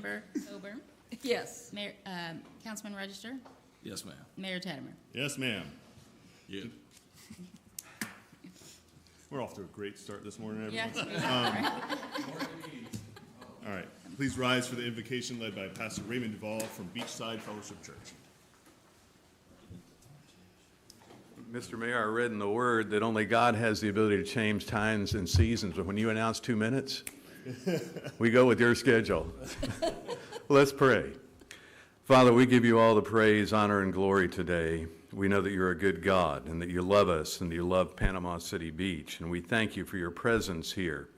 Councilmember Coburn, Yes. Mayor, Councilman Register, Yes, ma'am. Mayor Teddemer. Yes, ma'am. Yeah. We're off to a great start this morning, everyone. Yes. All right. Please rise for the invocation led by Pastor Raymond Duvall from Beachside Fellowship Church. Mr. Mayor, I read in the Word that only God has the ability to change times and seasons, but when you announce 2 minutes, we go with your schedule. Let's pray. Father, we give you all the praise, honor, and glory today. We know that you're a good God and that you love us and that you love Panama City Beach, and we thank you for your presence here.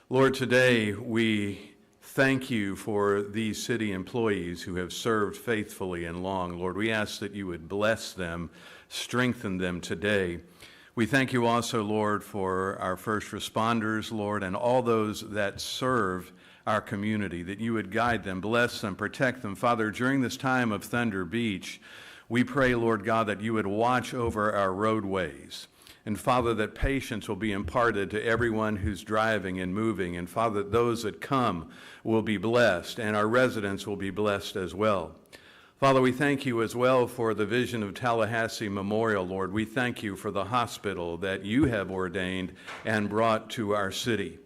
Lord, today we thank you for these city employees who have served faithfully and long. Lord, we ask that you would bless them, strengthen them today. We thank you also, Lord, for our first responders, Lord, and all those that serve our community, that you would guide them, bless them, protect them. Father, during this time of Thunder Beach, we pray, Lord God, that you would watch over our roadways. And Father, that patience will be imparted to everyone who's driving and moving. And Father, that those that come will be blessed and our residents will be blessed as well. Father, we thank you as well for the vision of Tallahassee Memorial, Lord. We thank you for the hospital that you have ordained and brought to our city.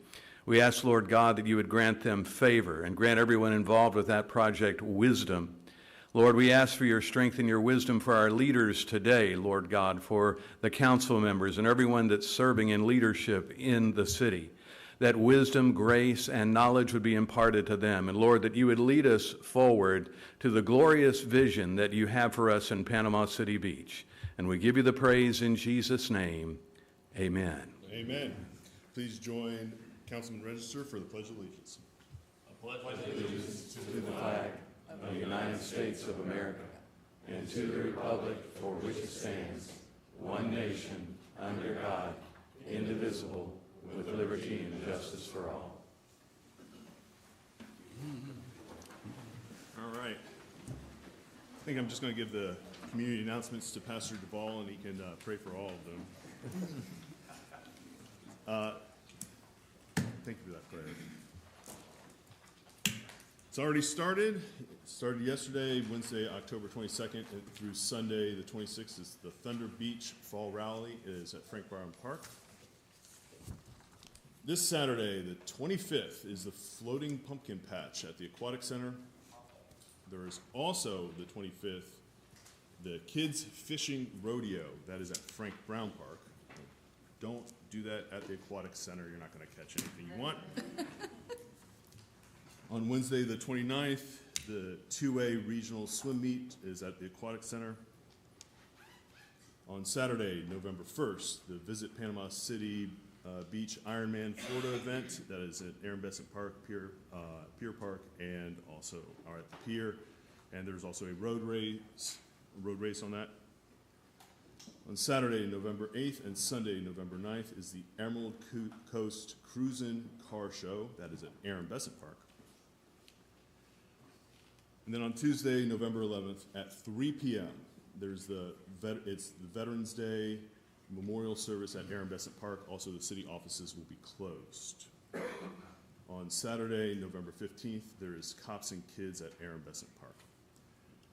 We ask, Lord God, that you would grant them favor and grant everyone involved with that project wisdom. Lord, we ask for your strength and your wisdom for our leaders today, Lord God, for the council members and everyone that's serving in leadership in the city, that wisdom, grace, and knowledge would be imparted to them. And Lord, that you would lead us forward to the glorious vision that you have for us in Panama City Beach. And we give you the praise in Jesus' name. Amen. Amen. Please join Councilman Register for the Pledge of Allegiance. I pledge allegiance to the flag of the United States of America and to the republic for which it stands, one nation, under God, indivisible, with liberty and justice for all. All right. I think I'm just going to give the community announcements to Pastor Duvall, and he can pray for all of them. Thank you for that prayer. It's already started. It started yesterday, Wednesday, October 22nd, through Sunday, the 26th, is the Thunder Beach Fall Rally. It is at Frank Byron Park. This Saturday, the 25th, is the Floating Pumpkin Patch at the Aquatic Center. There is also the 25th, the Kids Fishing Rodeo. That is at Frank Brown Park. Don't do that at the Aquatic Center. You're not going to catch anything you want. On Wednesday, the 29th, the 2A Regional Swim Meet is at the Aquatic Center. On Saturday, November 1st, the Visit Panama City Beach Ironman Florida event. That is at Aaron Besant Park, Pier Park, and also are at the pier. And there's also a road race on that. On Saturday, November 8th, and Sunday, November 9th, is the Emerald Coast Cruisin' Car Show. That is at Aaron Besant Park. And then on Tuesday, November 11th, at 3 p.m., there's it's the Veterans Day Memorial Service at Aaron Besant Park. Also, the city offices will be closed. On Saturday, November 15th, there is Cops and Kids at Aaron Besant Park.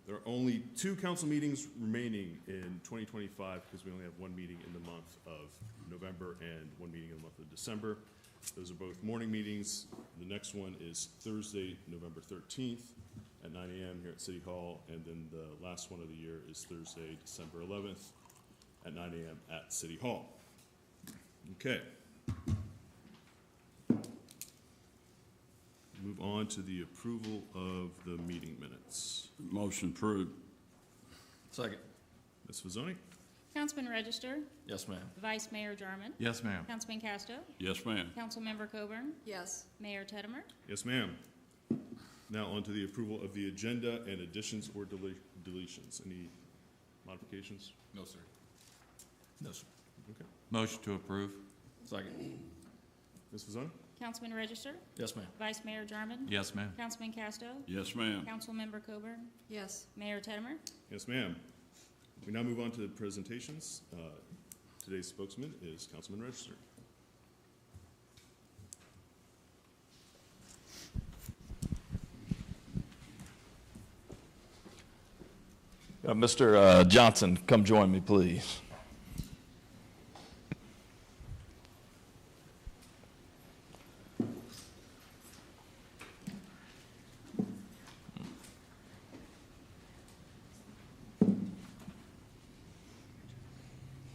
There are only 2 council meetings remaining in 2025 because we only have 1 meeting in the month of November and 1 meeting in the month of December. Those are both morning meetings. The next one is Thursday, November 13th at 9 a.m. here at City Hall, and then the last one of the year is Thursday, December 11th at 9 a.m. at City Hall. Okay. Move on to the approval of the meeting minutes. Motion approved. Second. Ms. Fazzoni? Councilman Register, Yes, ma'am. Vice Mayor Jarman, Yes, ma'am. Councilman Casto, Yes, ma'am. Councilmember Coburn, Yes. Mayor Teddemer. Yes, ma'am. Now on to the approval of the agenda and additions or deletions. Any modifications? No, sir. No, sir. Okay. Motion to approve. Second. Ms. Fazzoni? Councilman Register, Yes, ma'am. Vice Mayor Jarman, Yes, ma'am. Councilman Casto, Yes, ma'am. Councilmember Coburn, Yes. Mayor Teddemer. Yes, ma'am. We now move on to the presentations. Today's spokesman is Councilman Register. Mr. Johnson, come join me, please.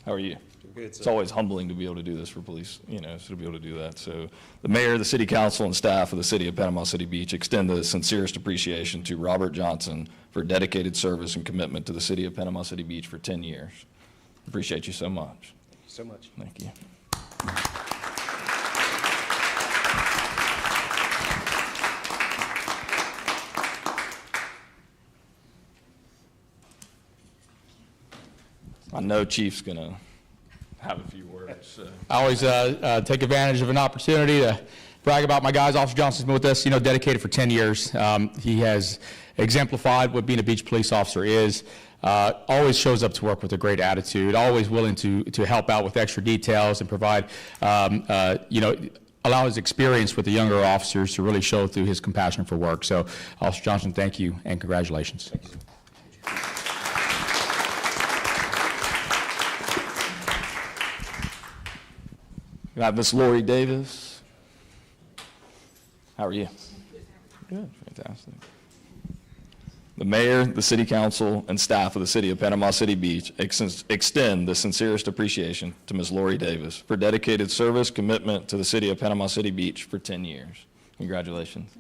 How are you? Good, It's always humbling to be able to do this for police, so to be able to do that. So the mayor, the city council, and staff of the city of Panama City Beach extend the sincerest appreciation to Robert Johnson for dedicated service and commitment to the city of Panama City Beach for 10 years. Appreciate you so much. So much. Thank you. I know Chief's going to have a few words. So. I always take advantage of an opportunity to brag about my guys. Officer Johnson's been with us, dedicated for 10 years. He has exemplified what being a beach police officer is. Always shows up to work with a great attitude, always willing to help out with extra details and provide, allow his experience with the younger officers to really show through his compassion for work. So, Officer Johnson, thank you and congratulations. Thank you. We have Miss Lori Davis. How are you? Good, fantastic. The mayor, the city council, and staff of the city of Panama City Beach extend the sincerest appreciation to Ms. Lori Davis for dedicated service, commitment to the city of Panama City Beach for 10 years. Congratulations.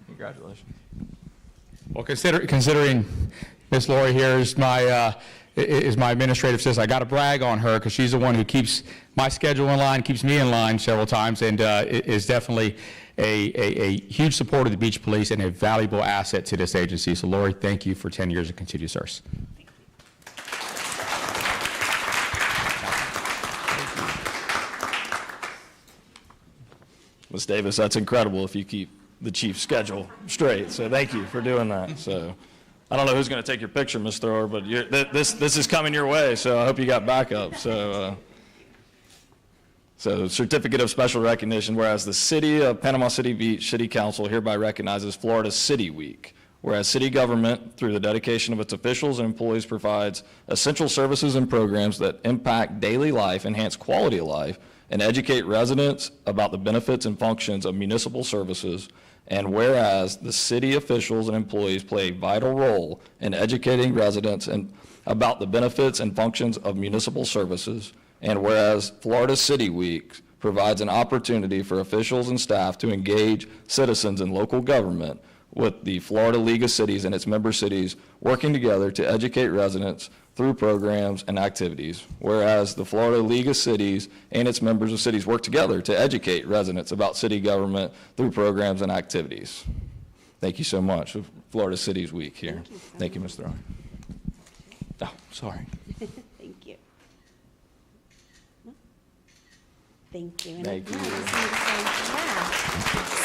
Congratulations. Well, considering Miss Lori here is my administrative assistant, I got to brag on her because she's the one who keeps my schedule in line, keeps me in line several times, and is definitely a huge supporter of the Beach Police and a valuable asset to this agency. So, Lori, thank you for 10 years of continued service. Ms. Davis, that's incredible if you keep the chief's schedule straight. So thank you for doing that. So I don't know who's going to take your picture, Ms. Thrower, but this is coming your way, so I hope you got backup. So certificate of special recognition, whereas the city of Panama City Beach City Council hereby recognizes Florida City Week, whereas city government, through the dedication of its officials and employees, provides essential services and programs that impact daily life, enhance quality of life, and educate residents about the benefits and functions of municipal services. And whereas the city officials and employees play a vital role in educating residents about the benefits and functions of municipal services, and whereas Florida City Week provides an opportunity for officials and staff to engage citizens in local government, with the Florida League of Cities and its member cities working together to educate residents through programs and activities, whereas the Florida League of Cities and its members of cities work together to educate residents about city government through programs and activities. Thank you so much. Florida Cities Week here. Thank you, Ms. Thrower. Oh, sorry. Thank you. Thank you. Thank you.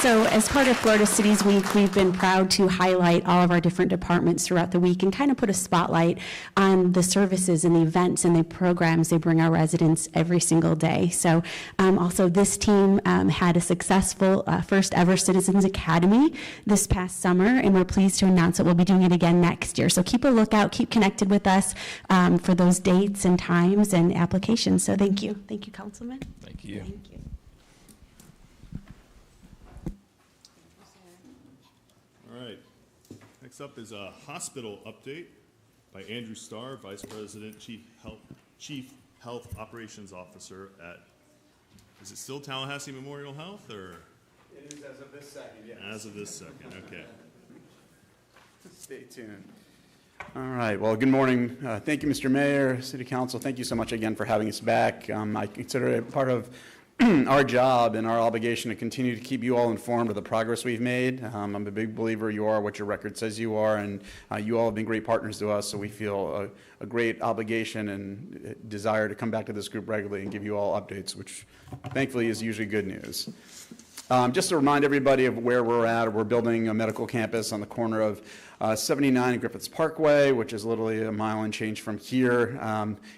So as part of Florida Cities Week, we've been proud to highlight all of our different departments throughout the week and kind of put a spotlight on the services and the events and the programs they bring our residents every single day. So also this team had a successful first ever Citizens Academy this past summer, and we're pleased to announce that we'll be doing it again next year. So keep a lookout, keep connected with us for those dates and times and applications. So thank you. Thank you, Councilman. Thank you. Thank you. All right. Next up is a hospital update by Andrew Starr, Vice President, Chief Health Operations Officer at, is it still Tallahassee Memorial Health, or? It is as of this second, yes. As of this second, okay. Stay tuned. All right, well, good morning. Thank you, Mr. Mayor, City Council. Thank you so much again for having us back. I consider it part of our job and our obligation to continue to keep you all informed of the progress we've made. I'm a big believer you are what your record says you are, and you all have been great partners to us, so we feel a great obligation and desire to come back to this group regularly and give you all updates, which thankfully is usually good news. Just to remind everybody of where we're at, we're building a medical campus on the corner of 79 and Griffiths Parkway, which is literally a mile and change from here.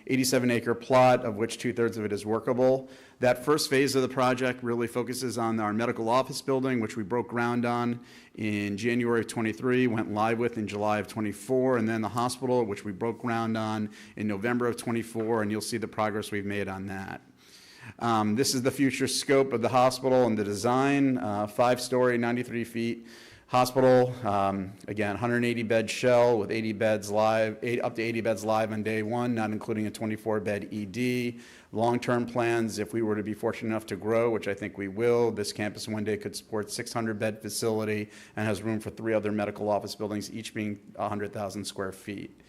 87-acre plot, of which 2/3 of it is workable. That first phase of the project really focuses on our medical office building, which we broke ground on in January of 23, went live with in July of 24, and then the hospital, which we broke ground on in November of 24, and you'll see the progress we've made on that. This is the future scope of the hospital and the design, 5-story, 93 feet hospital. Again, 180-bed shell with 80 beds live, up to 80 beds live on day one, not including a 24-bed ED. Long-term plans, if we were to be fortunate enough to grow, which I think we will, this campus one day could support 600-bed facility and has room for 3 other medical office buildings, each being 100,000 square feet.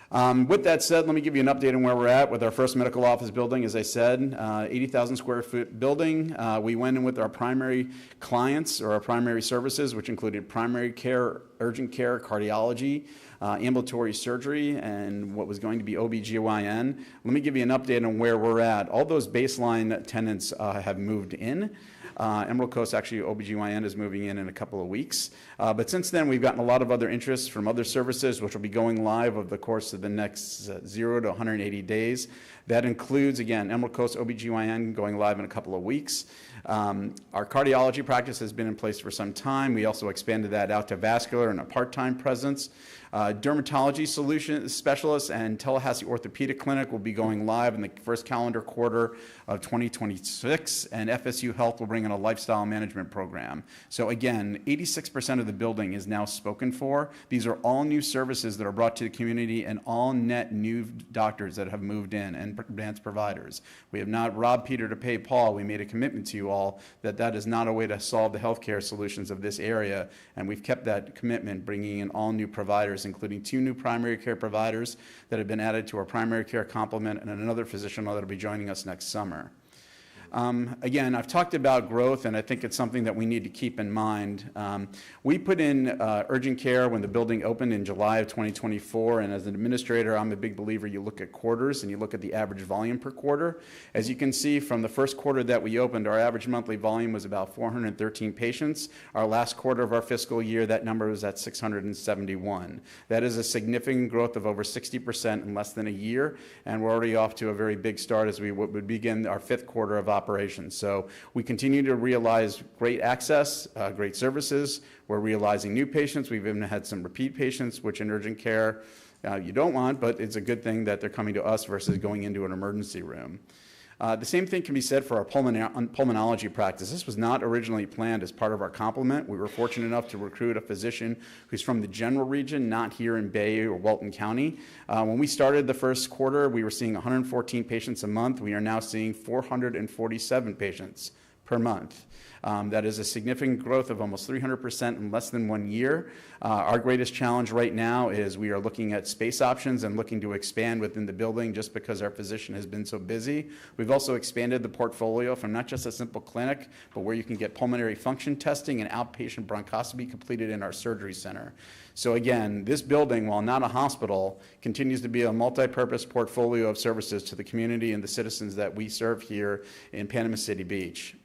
With that said, let me give you an update on where we're at with our first medical office building. As I said, 80,000 square foot building. We went in with our primary clients or our primary services, which included primary care, urgent care, cardiology, ambulatory surgery, and what was going to be OBGYN. Let me give you an update on where we're at. All those baseline tenants have moved in. Emerald Coast, actually, OBGYN is moving in a couple of weeks. But since then, we've gotten a lot of other interest from other services, which will be going live over the course of the next 0 to 180 days. That includes, again, Emerald Coast OBGYN going live in a couple of weeks. Our cardiology practice has been in place for some time. We also expanded that out to vascular and a part-time presence. Dermatology solution specialists and Tallahassee Orthopedic Clinic will be going live in the first calendar quarter of 2026, and FSU Health will bring in a lifestyle management program. So again, 86% of the building is now spoken for. These are all new services that are brought to the community and all net new doctors that have moved in and advanced providers. We have not robbed Peter to pay Paul. We made a commitment to you all that that is not a way to solve the healthcare solutions of this area, and we've kept that commitment, bringing in all new providers, including 2 new primary care providers that have been added to our primary care complement, and another physician that will be joining us next summer. Again, I've talked about growth, and I think it's something that we need to keep in mind. We put in urgent care when the building opened in July of 2024, and as an administrator, I'm a big believer you look at quarters and you look at the average volume per quarter. As you can see, from the first quarter that we opened, our average monthly volume was about 413 patients. Our last quarter of our fiscal year, that number was at 671. That is a significant growth of over 60% in less than a year, and we're already off to a very big start as we would begin our 5th quarter of operations. So we continue to realize great access, great services. We're realizing new patients. We've even had some repeat patients, which in urgent care you don't want, but it's a good thing that they're coming to us versus going into an emergency room. The same thing can be said for our pulmonology practice. This was not originally planned as part of our complement. We were fortunate enough to recruit a physician who's from the general region, not here in Bay or Walton County. When we started the first quarter, we were seeing 114 patients a month. We are now seeing 447 patients per month. That is a significant growth of almost 300% in less than 1 year. Our greatest challenge right now is we are looking at space options and looking to expand within the building just because our physician has been so busy. We've also expanded the portfolio from not just a simple clinic, but where you can get pulmonary function testing and outpatient bronchoscopy completed in our surgery center. So again, this building, while not a hospital, continues to be a multi-purpose portfolio of services to the community and the citizens that we serve here in Panama City Beach.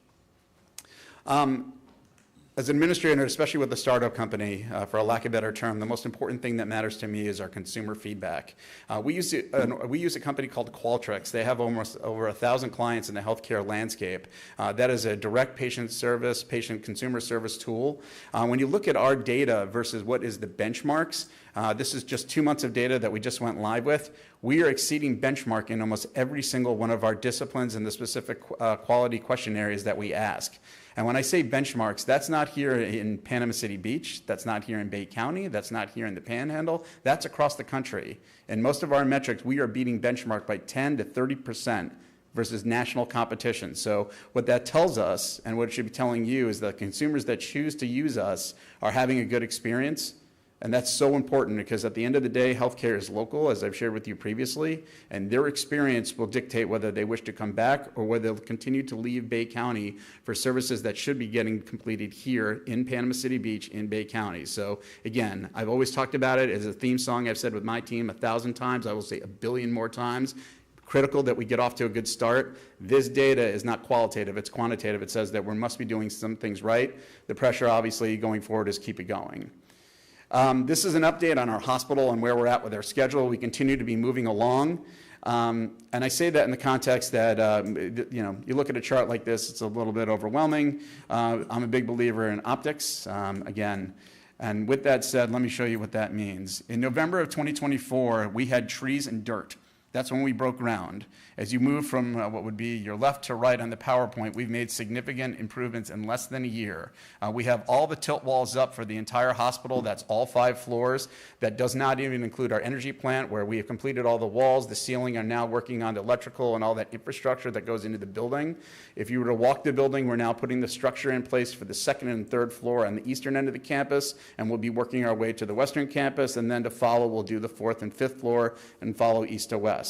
As an administrator, especially with a startup company, for a lack of a better term, the most important thing that matters to me is our consumer feedback. We use a company called Qualtrics. They have almost over 1,000 clients in the healthcare landscape. That is a direct patient service, patient consumer service tool. When you look at our data versus what is the benchmarks, this is just 2 months of data that we just went live with. We are exceeding benchmark in almost every single one of our disciplines and the specific quality question areas that we ask. And when I say benchmarks, that's not here in Panama City Beach, that's not here in Bay County, that's not here in the Panhandle, that's across the country. And most of our metrics, we are beating benchmark by 10 to 30% versus national competition. So what that tells us, and what it should be telling you, is that consumers that choose to use us are having a good experience. And that's so important because at the end of the day, healthcare is local, as I've shared with you previously, and their experience will dictate whether they wish to come back or whether they'll continue to leave Bay County for services that should be getting completed here in Panama City Beach in Bay County. So again, I've always talked about it as a theme song I've said with my team 1,000 times. I will say 1 billion more times. critical that we get off to a good start. This data is not qualitative, it's quantitative. It says that we must be doing some things right. The pressure, obviously, going forward is keep it going. This is an update on our hospital and where we're at with our schedule. We continue to be moving along. And I say that in the context that, you look at a chart like this, it's a little bit overwhelming. I'm a big believer in optics, again. And with that said, let me show you what that means. In November of 2024, we had trees and dirt. That's when we broke ground. As you move from what would be your left to right on the PowerPoint, we've made significant improvements in less than a year. We have all the tilt walls up for the entire hospital. That's all 5 floors. That does not even include our energy plant, where we have completed all the walls. The ceiling are now working on the electrical and all that infrastructure that goes into the building. If you were to walk the building, we're now putting the structure in place for the 2nd and 3rd floor on the eastern end of the campus, and we'll be working our way to the western campus, and then to follow, we'll do the 4th and 5th floor and follow east to west.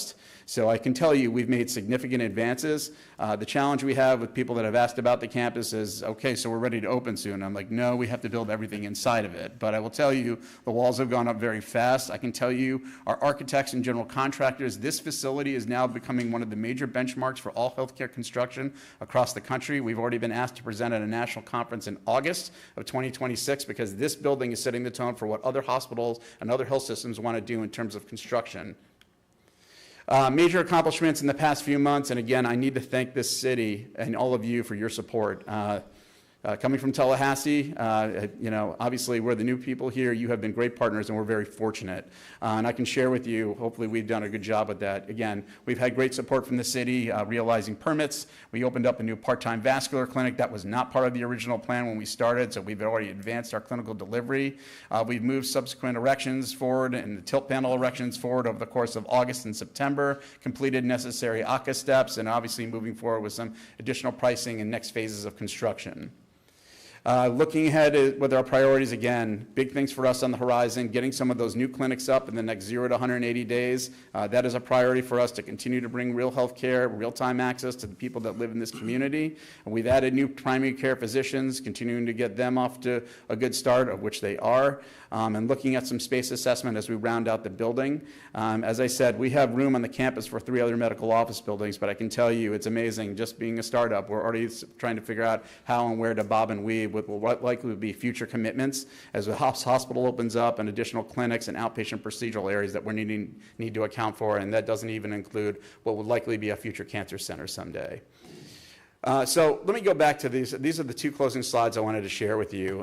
So I can tell you we've made significant advances. The challenge we have with people that have asked about the campus is, okay, so we're ready to open soon. I'm like, no, we have to build everything inside of it. But I will tell you, the walls have gone up very fast. I can tell you, our architects and general contractors, this facility is now becoming one of the major benchmarks for all healthcare construction across the country. We've already been asked to present at a national conference in August of 2026 because this building is setting the tone for what other hospitals and other health systems want to do in terms of construction. Major accomplishments in the past few months, and again, I need to thank this city and all of you for your support. Coming from Tallahassee, obviously we're the new people here. You have been great partners, and we're very fortunate. And I can share with you, hopefully we've done a good job with that. Again, we've had great support from the city, realizing permits. We opened up a new part-time vascular clinic. That was not part of the original plan when we started, so we've already advanced our clinical delivery. We've moved subsequent erections forward and the tilt panel erections forward over the course of August and September, completed necessary ACA steps, and obviously moving forward with some additional pricing and next phases of construction. Looking ahead with our priorities, again, big things for us on the horizon, getting some of those new clinics up in the next 0 to 180 days. That is a priority for us to continue to bring real health care, real-time access to the people that live in this community. And we've added new primary care physicians, continuing to get them off to a good start, of which they are, and looking at some space assessment as we round out the building. As I said, we have room on the campus for 3 other medical office buildings, but I can tell you it's amazing. Just being a startup, we're already trying to figure out how and where to bob and weave with what likely be future commitments as the hospital opens up and additional clinics and outpatient procedural areas that we need to account for, and that doesn't even include what would likely be a future cancer center someday. So let me go back to these. These are the 2 closing slides I wanted to share with you.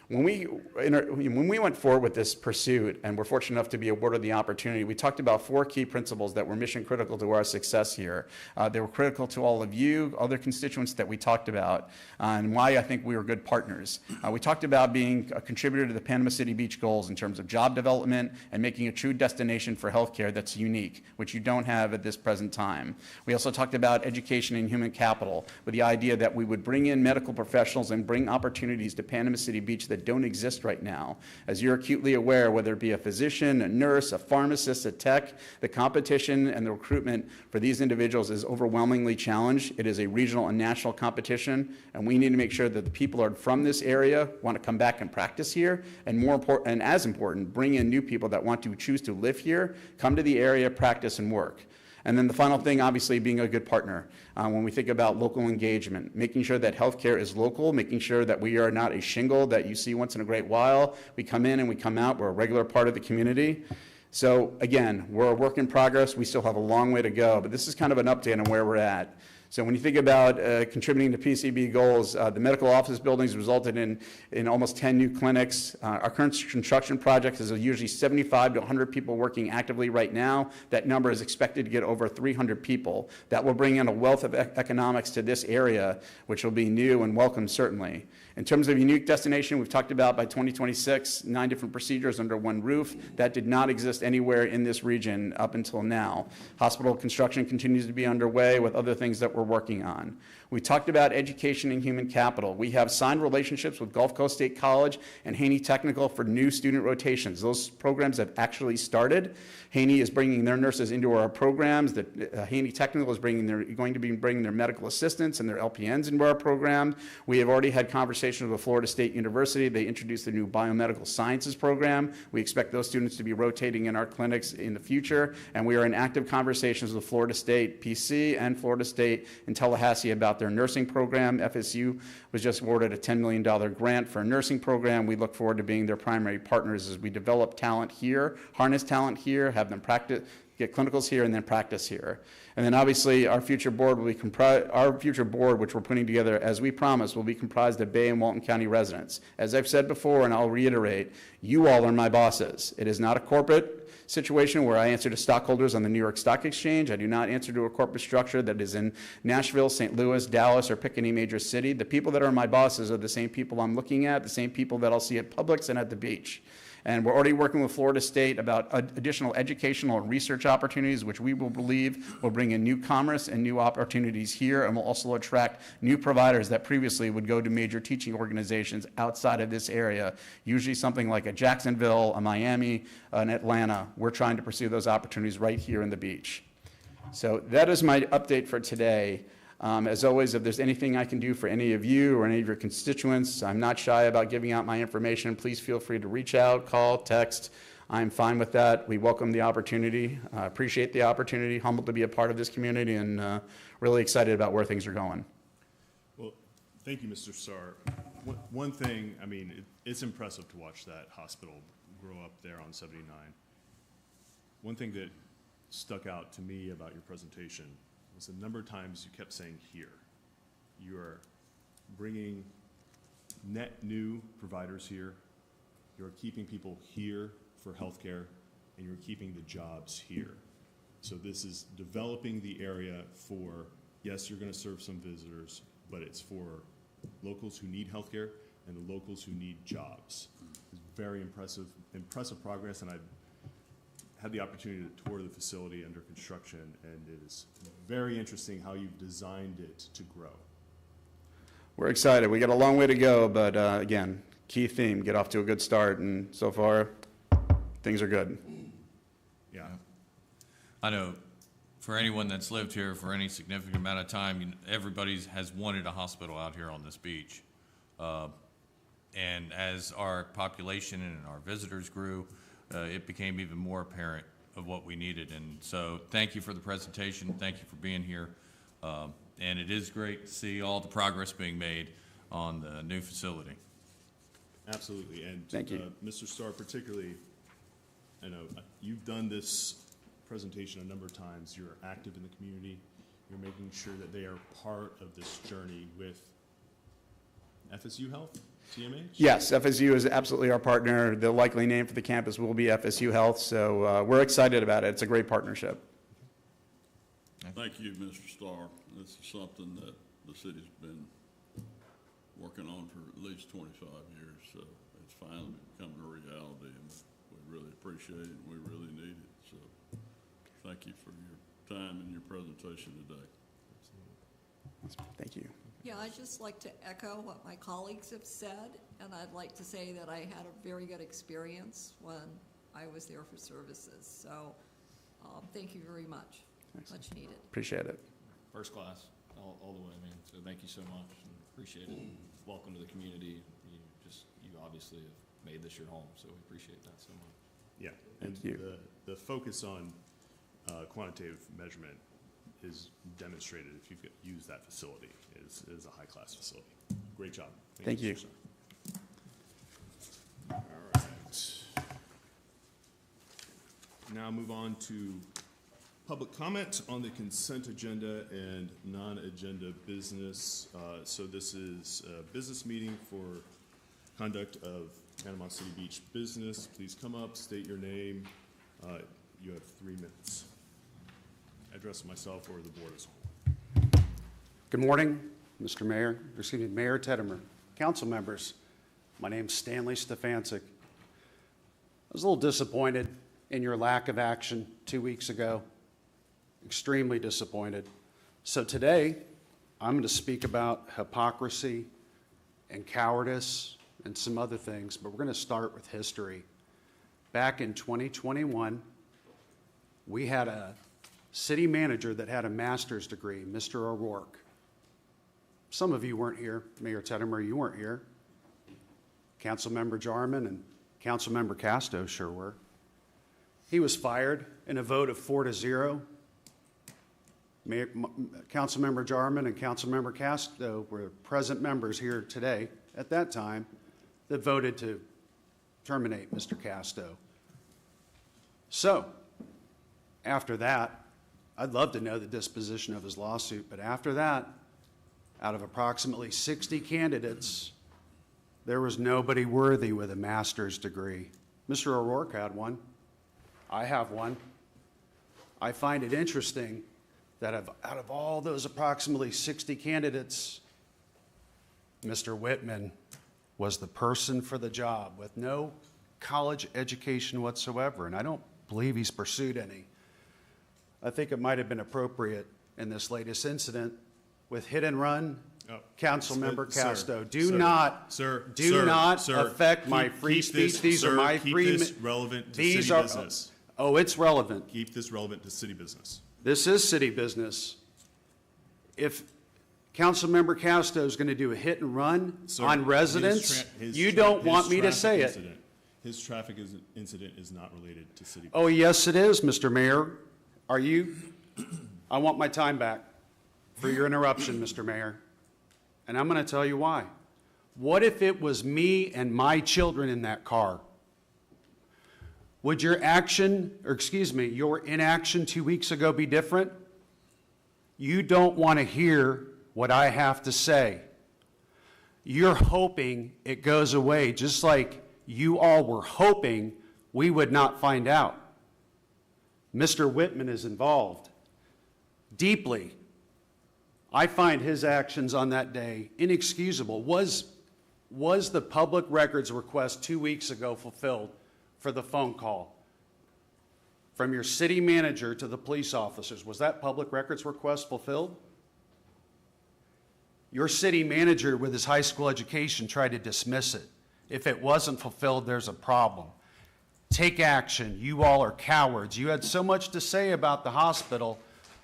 When we went forward with this pursuit and were fortunate enough to be awarded the opportunity, we talked about 4 key principles that were mission critical to our success here. They were critical to all of you, other constituents that we talked about, and why I think we were good partners. We talked about being a contributor to the Panama City Beach goals in terms of job development and making a true destination for healthcare that's unique, which you don't have at this present time. We also talked about education and human capital, with the idea that we would bring in medical professionals and bring opportunities to Panama City Beach that don't exist right now. As you're acutely aware, whether it be a physician, a nurse, a pharmacist, a tech, the competition and the recruitment for these individuals is overwhelmingly challenged. It is a regional and national competition, and we need to make sure that the people are from this area want to come back and practice here, and more important, and as important, bring in new people that want to choose to live here, come to the area, practice, and work. And then the final thing, obviously, being a good partner. When we think about local engagement, making sure that healthcare is local, making sure that we are not a shingle that you see once in a great while. We come in and we come out. We're a regular part of the community. So again, we're a work in progress. We still have a long way to go, but this is kind of an update on where we're at. So when you think about contributing to PCB goals, the medical office buildings resulted in almost 10 new clinics. Our current construction project is usually 75 to 100 people working actively right now. That number is expected to get over 300 people. That will bring in a wealth of economics to this area, which will be new and welcome, certainly. In terms of unique destination, we've talked about by 2026, 9 different procedures under one roof. That did not exist anywhere in this region up until now. Hospital construction continues to be underway with other things that we're working on. We talked about education and human capital. We have signed relationships with Gulf Coast State College and Haney Technical for new student rotations. Those programs have actually started. Haney is bringing their nurses into our programs. Haney Technical is going to be bringing their medical assistants and their LPNs into our program. We have already had conversations with Florida State University. They introduced the new biomedical sciences program. We expect those students to be rotating in our clinics in the future, and we are in active conversations with Florida State PC and Florida State in Tallahassee about their nursing program. FSU was just awarded a $10 million grant for a nursing program. We look forward to being their primary partners as we develop talent here, harness talent here, have them practice, get clinicals here, and then practice here. And then obviously our future board will be which we're putting together, as we promised, will be comprised of Bay and Walton County residents. As I've said before, and I'll reiterate, you all are my bosses. It is not a corporate situation where I answer to stockholders on the New York Stock Exchange. I do not answer to a corporate structure that is in Nashville, St. Louis, Dallas, or pick any major city. The people that are my bosses are the same people I'm looking at, the same people that I'll see at Publix and at the beach. And we're already working with Florida State about additional educational and research opportunities, which we will believe will bring in new commerce and new opportunities here, and will also attract new providers that previously would go to major teaching organizations outside of this area, usually something like a Jacksonville, a Miami, an Atlanta. We're trying to pursue those opportunities right here in the beach. So that is my update for today. As always, if there's anything I can do for any of you or any of your constituents, I'm not shy about giving out my information. Please feel free to reach out, call, text. I'm fine with that. We welcome the opportunity, appreciate the opportunity, humbled to be a part of this community, and really excited about where things are going. Well, thank you, Mr. Starr. One thing, I mean, it's impressive to watch that hospital grow up there on 79. One thing that stuck out to me about your presentation was the number of times you kept saying here. You are bringing net new providers here. You're keeping people here for healthcare, and you're keeping the jobs here. So this is developing the area for, yes, you're going to serve some visitors, but it's for locals who need healthcare and the locals who need jobs. It's very impressive progress, and I've had the opportunity to tour the facility under construction, and it is very interesting how you've designed it to grow. We're excited. We got a long way to go, but again, key theme, get off to a good start, and so far, things are good. Yeah. I know for anyone that's lived here for any significant amount of time, everybody has wanted a hospital out here on this beach. And as our population and our visitors grew, it became even more apparent of what we needed. And so thank you for the presentation. Thank you for being here. And it is great to see all the progress being made on the new facility. Absolutely. And thank you. Mr. Starr, particularly, I know you've done this presentation a number of times. You're active in the community. You're making sure that they are part of this journey with FSU Health, TMH? Yes, FSU is absolutely our partner. The likely name for the campus will be FSU Health, so we're excited about it. It's a great partnership. Thank you, Mr. Starr. This is something that the city's been working on for at least 25 years, so it's finally becoming a reality, and we really appreciate it, and we really need it. So thank you for your time and your presentation today. Thank you. Yeah, I'd just like to echo what my colleagues have said, and I'd like to say that I had a very good experience when I was there for services. So thank you very much. Much needed. Appreciate it. First class, all the way, man. So thank you so much, and appreciate it. Welcome to the community. You obviously have made this your home, so we appreciate that so much. Yeah, and Thank you. the focus on quantitative measurement is demonstrated if you've used that facility. It is a high-class facility. Great job. Thank you. Mr. Starr. All right. Now move on to public comment on the consent agenda and non-agenda business. So this is a business meeting for conduct of Panama City Beach business. Please come up, state your name. You have 3 minutes. Address myself or the board as a whole. Good morning, Mr. Mayor, Mayor Teddemer, council members. My name's Stanley Stefancic. I was a little disappointed in your lack of action 2 weeks ago. Extremely disappointed. So today, I'm going to speak about hypocrisy and cowardice and some other things, but we're going to start with history. Back in 2021, we had a city manager that had a master's degree, Mr. O'Rourke. Some of you weren't here. Mayor Tettemer, you weren't here. Councilmember Jarman and Councilmember Casto sure were. He was fired in a vote of 4-0. Councilmember Jarman and Councilmember Casto were present members here today at that time that voted to terminate Mr. Casto. So, after that, I'd love to know the disposition of his lawsuit, but after that, out of approximately 60 candidates, there was nobody worthy with a master's degree. Mr. O'Rourke had one. I have one. I find it interesting that out of all those approximately 60 candidates, Mr. Whitman was the person for the job with no college education whatsoever, and I don't believe he's pursued any. I think it might have been appropriate in this latest incident with hit and run. Councilmember Casto, do not affect my free speech. These are my free. Keep this relevant to city business. Oh, it's relevant. Keep this relevant to city business. This is city business. If Councilmember Casto is going to do a hit and run on residents, you don't want me to say it. His traffic incident is not related to city business. Oh, yes, it is, Mr. Mayor. Are you? I want my time back for your interruption, Mr. Mayor. And I'm going to tell you why. What if it was me and my children in that car? Would your action, or excuse me, your inaction 2 weeks ago be different? You don't want to hear what I have to say. You're hoping it goes away, just like you all were hoping we would not find out. Mr. Whitman is involved deeply. I find his actions on that day inexcusable. Was the public records request 2 weeks ago fulfilled for the phone call from your city manager to the police officers? Was that public records request fulfilled? Your city manager with his high school education tried to dismiss it. If it wasn't fulfilled, there's a problem. Take action. You all are cowards. You had so much to say about the hospital.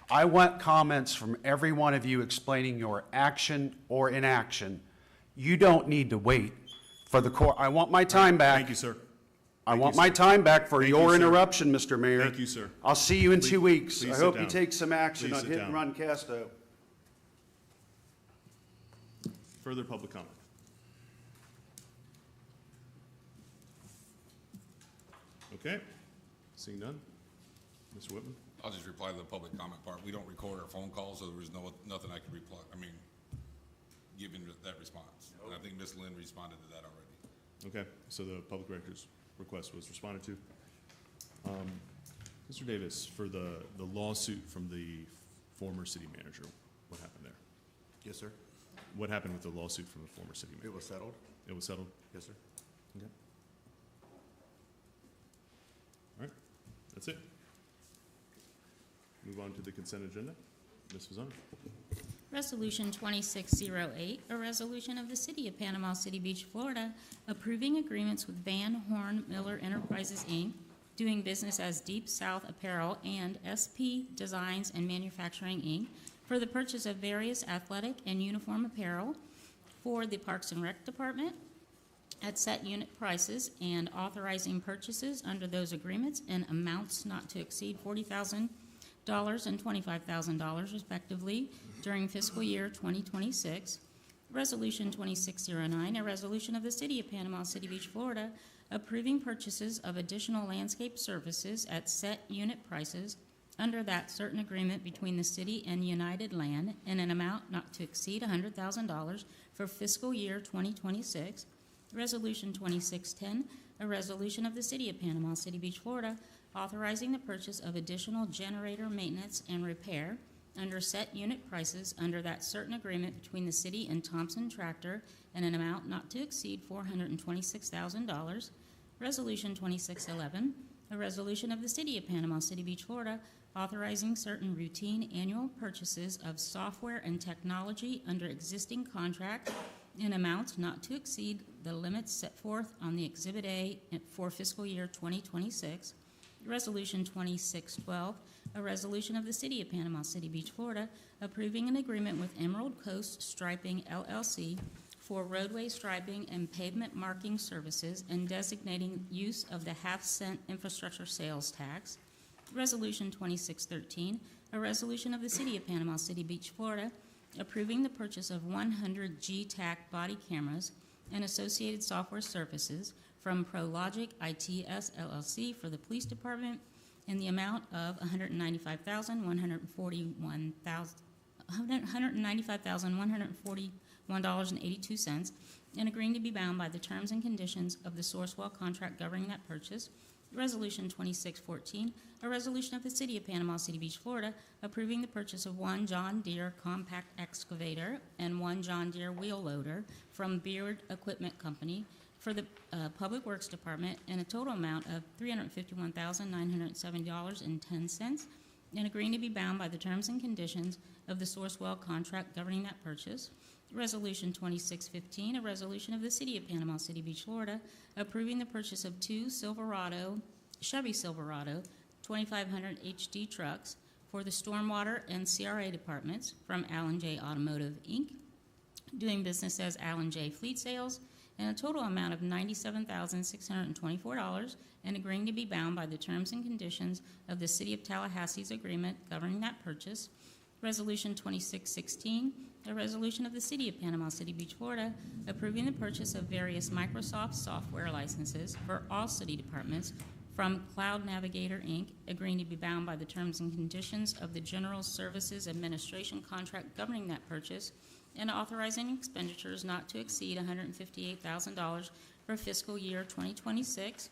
I want comments from every one of you explaining your action or inaction. You don't need to wait for the court. I want my time back. Thank you, sir. I want my time back for your interruption, Mr. Mayor. Thank you, sir. I'll see you in 2 weeks. I hope you down. take some action Please on sit hit down. and run Casto. Further public comment? Okay, seeing none. Mr. Whitman? I'll just reply to the public comment part. We don't record our phone calls, so there was nothing I could reply, give in that response. And I think Ms. Lynn responded to that already. Okay, so the public records request was responded to. Mr. Davis, for the lawsuit from the former city manager, what happened there? Yes, sir. What happened with the lawsuit from the former city manager? It was settled. It was settled? Yes, sir. Okay. All right, that's it. Move on to the consent agenda. Ms. Fazzone. Resolution 2608, a resolution of the City of Panama City Beach, Florida, approving agreements with Van Horn Miller Enterprises, Inc., doing business as Deep South Apparel, and SP Designs and Manufacturing, Inc., for the purchase of various athletic and uniform apparel for the Parks and Rec Department at set unit prices, and authorizing purchases under those agreements in amounts not to exceed $40,000 and $25,000 respectively during fiscal year 2026. Resolution 2609, a resolution of the City of Panama City Beach, Florida, approving purchases of additional landscape services at set unit prices under that certain agreement between the city and United Land in an amount not to exceed $100,000 for fiscal year 2026. Resolution 2610, a resolution of the City of Panama City Beach, Florida, authorizing the purchase of additional generator maintenance and repair under set unit prices under that certain agreement between the city and Thompson Tractor in an amount not to exceed $426,000. Resolution 2611, a resolution of the City of Panama City Beach, Florida, authorizing certain routine annual purchases of software and technology under existing contract in amounts not to exceed the limits set forth on the Exhibit A for fiscal year 2026. Resolution 2612, a resolution of the City of Panama City Beach, Florida, approving an agreement with Emerald Coast Striping LLC for roadway striping and pavement marking services and designating use of the half-cent infrastructure sales tax. Resolution 2613, a resolution of the City of Panama City Beach, Florida, approving the purchase of 100 G-TAC body cameras and associated software services from ProLogic ITS LLC for the Police Department in the amount of $195,141.82, and agreeing to be bound by the terms and conditions of the Sourcewell contract governing that purchase. Resolution 2614, a resolution of the City of Panama City Beach, Florida, approving the purchase of one John Deere compact excavator and one John Deere wheel loader from Beard Equipment Company for the Public Works Department in a total amount of $351,970.10, and agreeing to be bound by the terms and conditions of the Sourcewell contract governing that purchase. Resolution 2615, a resolution of the City of Panama City Beach, Florida, approving the purchase of two Chevy Silverado 2500 HD trucks for the Stormwater and CRA departments from Allen J. Automotive, Inc., doing business as Allen J. Fleet Sales, in a total amount of $97,624, and agreeing to be bound by the terms and conditions of the City of Tallahassee's agreement governing that purchase. Resolution 2616, a resolution of the City of Panama City Beach, Florida, approving the purchase of various Microsoft software licenses for all city departments from Cloud Navigator, Inc., agreeing to be bound by the terms and conditions of the General Services Administration contract governing that purchase, and authorizing expenditures not to exceed $158,000 for fiscal year 2026.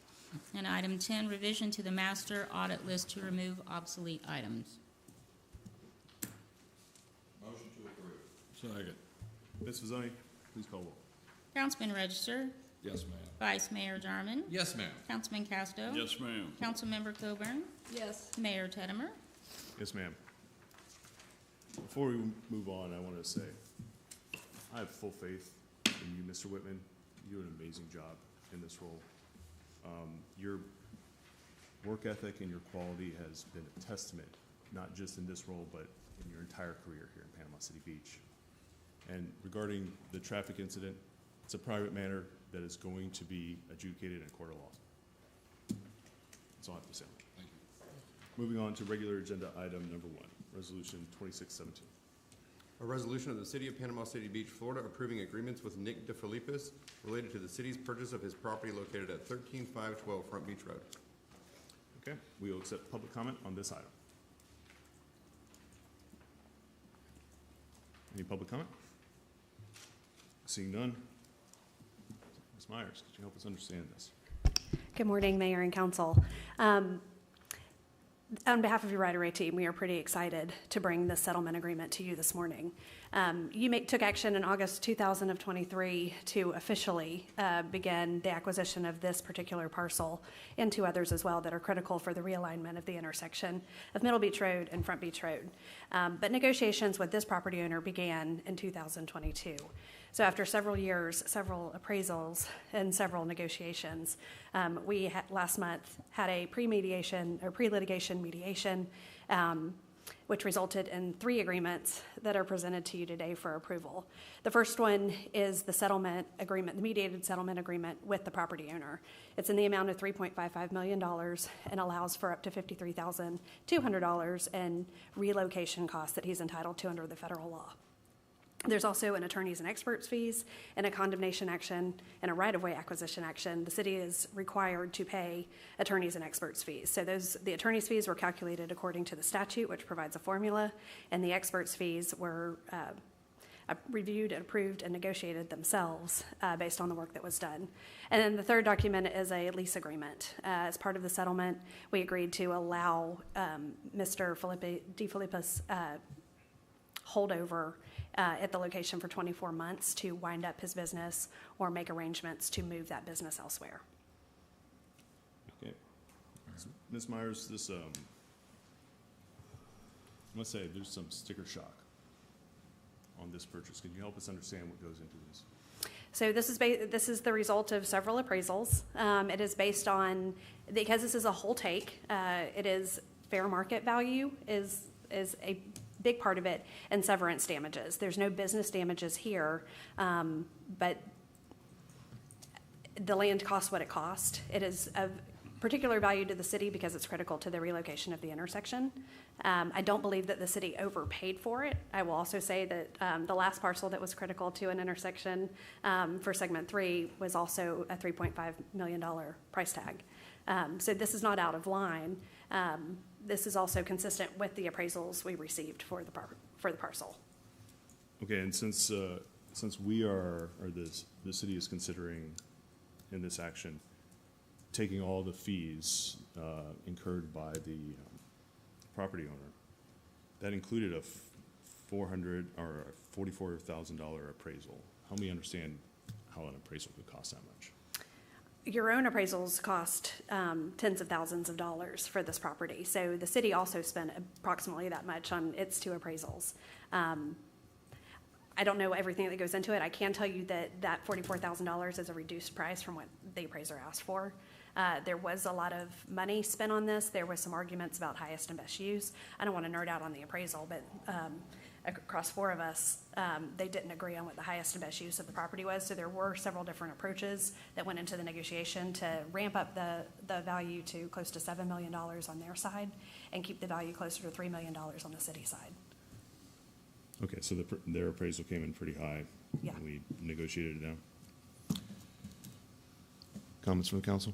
And item 10, revision to the master audit list to remove obsolete items. Motion to approve. Second. Ms. Mazzoni, please call roll. Councilman Register, Yes, ma'am. Vice Mayor Jarman, Yes, ma'am. Councilman Casto, Yes, ma'am. Councilmember Coburn, Yes, Mayor Teddemer. Yes, ma'am. Before we move on, I want to say, I have full faith in you, Mr. Whitman. You do an amazing job in this role. Your work ethic and your quality has been a testament, not just in this role, but in your entire career here in Panama City Beach. And regarding the traffic incident, it's a private matter that is going to be adjudicated in a court of law. That's all I have to say. Thank you. Moving on to regular agenda item number 1, Resolution 2617. A resolution of the City of Panama City Beach, Florida, approving agreements with Nick DeFilippis related to the city's purchase of his property located at 13512 Front Beach Road. Okay, we will accept public comment on this item. Any public comment? Seeing none. Ms. Myers, could you help us understand this? Good morning, Mayor and Council. On behalf of your Right-of-Way team, we are pretty excited to bring this settlement agreement to you this morning. You took action in August 2023 to officially begin the acquisition of this particular parcel and two others as well that are critical for the realignment of the intersection of Middle Beach Road and Front Beach Road. But negotiations with this property owner began in 2022. So after several years, several appraisals, and several negotiations, we last month had a pre-litigation mediation, which resulted in 3 agreements that are presented to you today for approval. The first one is the settlement agreement, the mediated settlement agreement with the property owner. It's in the amount of $3.55 million and allows for up to $53,200 in relocation costs that he's entitled to under the federal law. There's also an attorneys and experts fees and a condemnation action and a right-of-way acquisition action. The city is required to pay attorneys and experts fees. So the attorneys fees were calculated according to the statute, which provides a formula, and the experts fees were reviewed and approved and negotiated themselves based on the work that was done. And then the third document is a lease agreement. As part of the settlement, we agreed to allow Mr. DeFilippis holdover at the location for 24 months to wind up his business or make arrangements to move that business elsewhere. Okay. So, Ms. Myers, this must say, there's some sticker shock on this purchase. Can you help us understand what goes into this? So this is the result of several appraisals. It is based on, because this is a whole take, it is fair market value is a big part of it, and severance damages. There's no business damages here, but the land costs what it cost. It is of particular value to the city because it's critical to the relocation of the intersection. I don't believe that the city overpaid for it. I will also say that the last parcel that was critical to an intersection for segment 3 was also a $3.5 million price tag. So this is not out of line. This is also consistent with the appraisals we received for the parcel. Okay, and since we are, or the city is considering in this action, taking all the fees incurred by the property owner, that included a $44,000 appraisal. Help me understand how an appraisal could cost that much. Your own appraisals cost tens of thousands of dollars for this property. So the city also spent approximately that much on its 2 appraisals. I don't know everything that goes into it. I can tell you that $44,000 is a reduced price from what the appraiser asked for. There was a lot of money spent on this. There was some arguments about highest and best use. I don't want to nerd out on the appraisal, but across 4 of us, they didn't agree on what the highest and best use of the property was. So there were several different approaches that went into the negotiation to ramp up the value to close to $7 million on their side and keep the value closer to $3 million on the city side. Okay, so their appraisal came in pretty high. Yeah. And we negotiated it down. Comments from the council?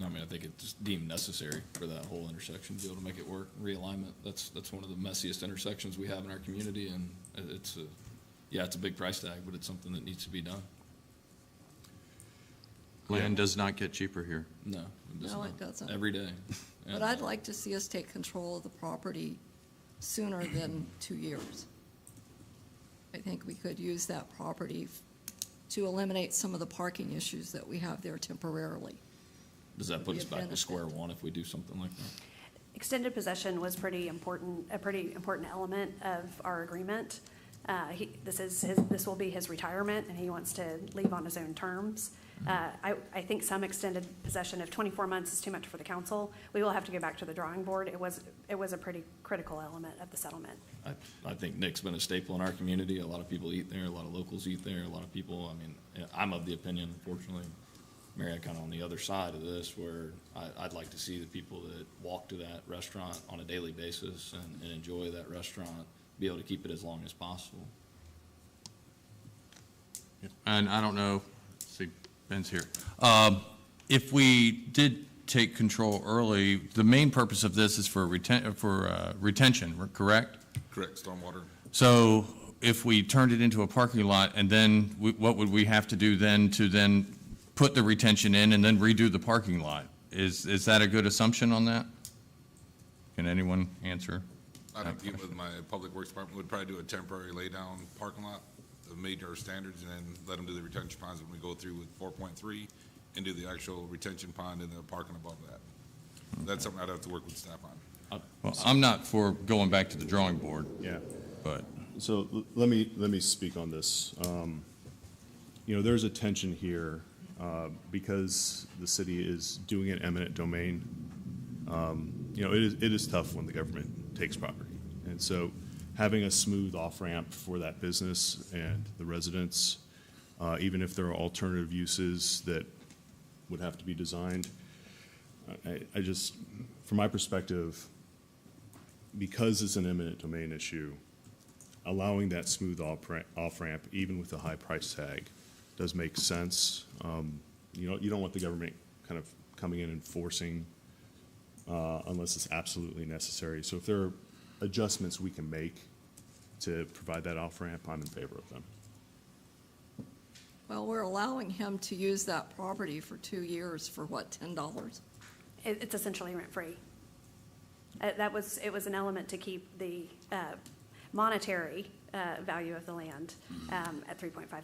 I mean, I think it's deemed necessary for that whole intersection to be able to make it work. Realignment, that's one of the messiest intersections we have in our community, and it's a big price tag, but it's something that needs to be done. Land does not get cheaper here. No, No, it doesn't. Every day. But I'd like to see us take control of the property sooner than 2 years. I think we could use that property to eliminate some of the parking issues that we have there temporarily. Does that put us back to square one if we do something like that? Extended possession was a pretty important element of our agreement. This will be his retirement, and he wants to leave on his own terms. I think some extended possession of 24 months is too much for the council. We will have to go back to the drawing board. It was a pretty critical element of the settlement. I think Nick's been a staple in our community. A lot of people eat there, a lot of locals eat there, a lot of people, I mean, I'm of the opinion, unfortunately, Mary, I'm kind of on the other side of this, where I'd like to see the people that walk to that restaurant on a daily basis and enjoy that restaurant be able to keep it as long as possible. And I don't know, let's see, Ben's here. If we did take control early, the main purpose of this is for retention, correct? Correct, stormwater. So if we turned it into a parking lot, and then what would we have to do then to put the retention in and then redo the parking lot? Is that a good assumption on that? Can anyone answer? I think even with my public works department, would probably do a temporary laydown parking lot of major standards and then let them do the retention ponds when we go through with 4.3 and do the actual retention pond and the parking above that. That's something I'd have to work with staff on. Well, I'm not for going back to the drawing board. Yeah. But. So let me speak on this. There's a tension here because the city is doing an eminent domain. It is tough when the government takes property. And so having a smooth off-ramp for that business and the residents, even if there are alternative uses that would have to be designed, I just, from my perspective, because it's an eminent domain issue, allowing that smooth off-ramp, even with a high price tag, does make sense. You don't want the government kind of coming in and forcing unless it's absolutely necessary. So if there are adjustments we can make to provide that off-ramp, I'm in favor of them. Well, we're allowing him to use that property for 2 years for what, $10? It's essentially rent-free. It was an element to keep the monetary value of the land at 3.55.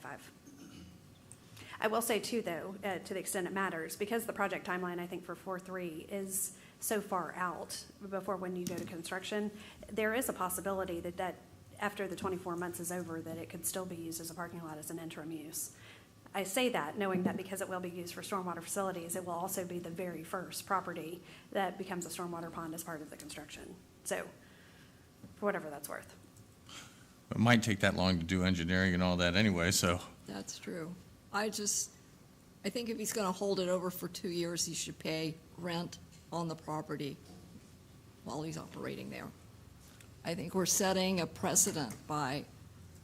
I will say too, though, to the extent it matters, because the project timeline, I think, for 4.3 is so far out before when you go to construction, there is a possibility that after the 24 months is over, that it could still be used as a parking lot as an interim use. I say that knowing that because it will be used for stormwater facilities, it will also be the very first property that becomes a stormwater pond as part of the construction. So, for whatever that's worth. It might take that long to do engineering and all that anyway, so. That's true. I think if he's gonna hold it over for 2 years, he should pay rent on the property while he's operating there. I think we're setting a precedent by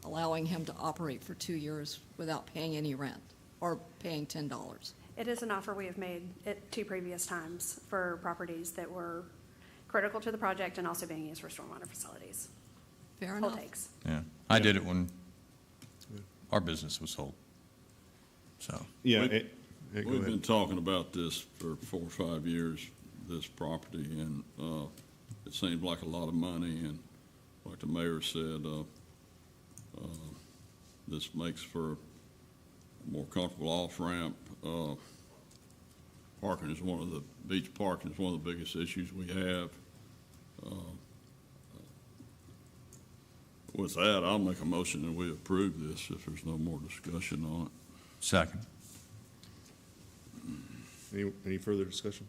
allowing him to operate for 2 years without paying any rent or paying $10. It is an offer we have made at 2 previous times for properties that were critical to the project and also being used for stormwater facilities. Fair Full enough. takes. Yeah, I did it when our business was sold. So, Yeah. We've been talking about this for 4 or 5 years, this property, and it seems like a lot of money, and like the mayor said, this makes for a more comfortable off-ramp. Parking is beach parking is one of the biggest issues we have. With that, I'll make a motion that we approve this if there's no more discussion on it. second. Any further discussion?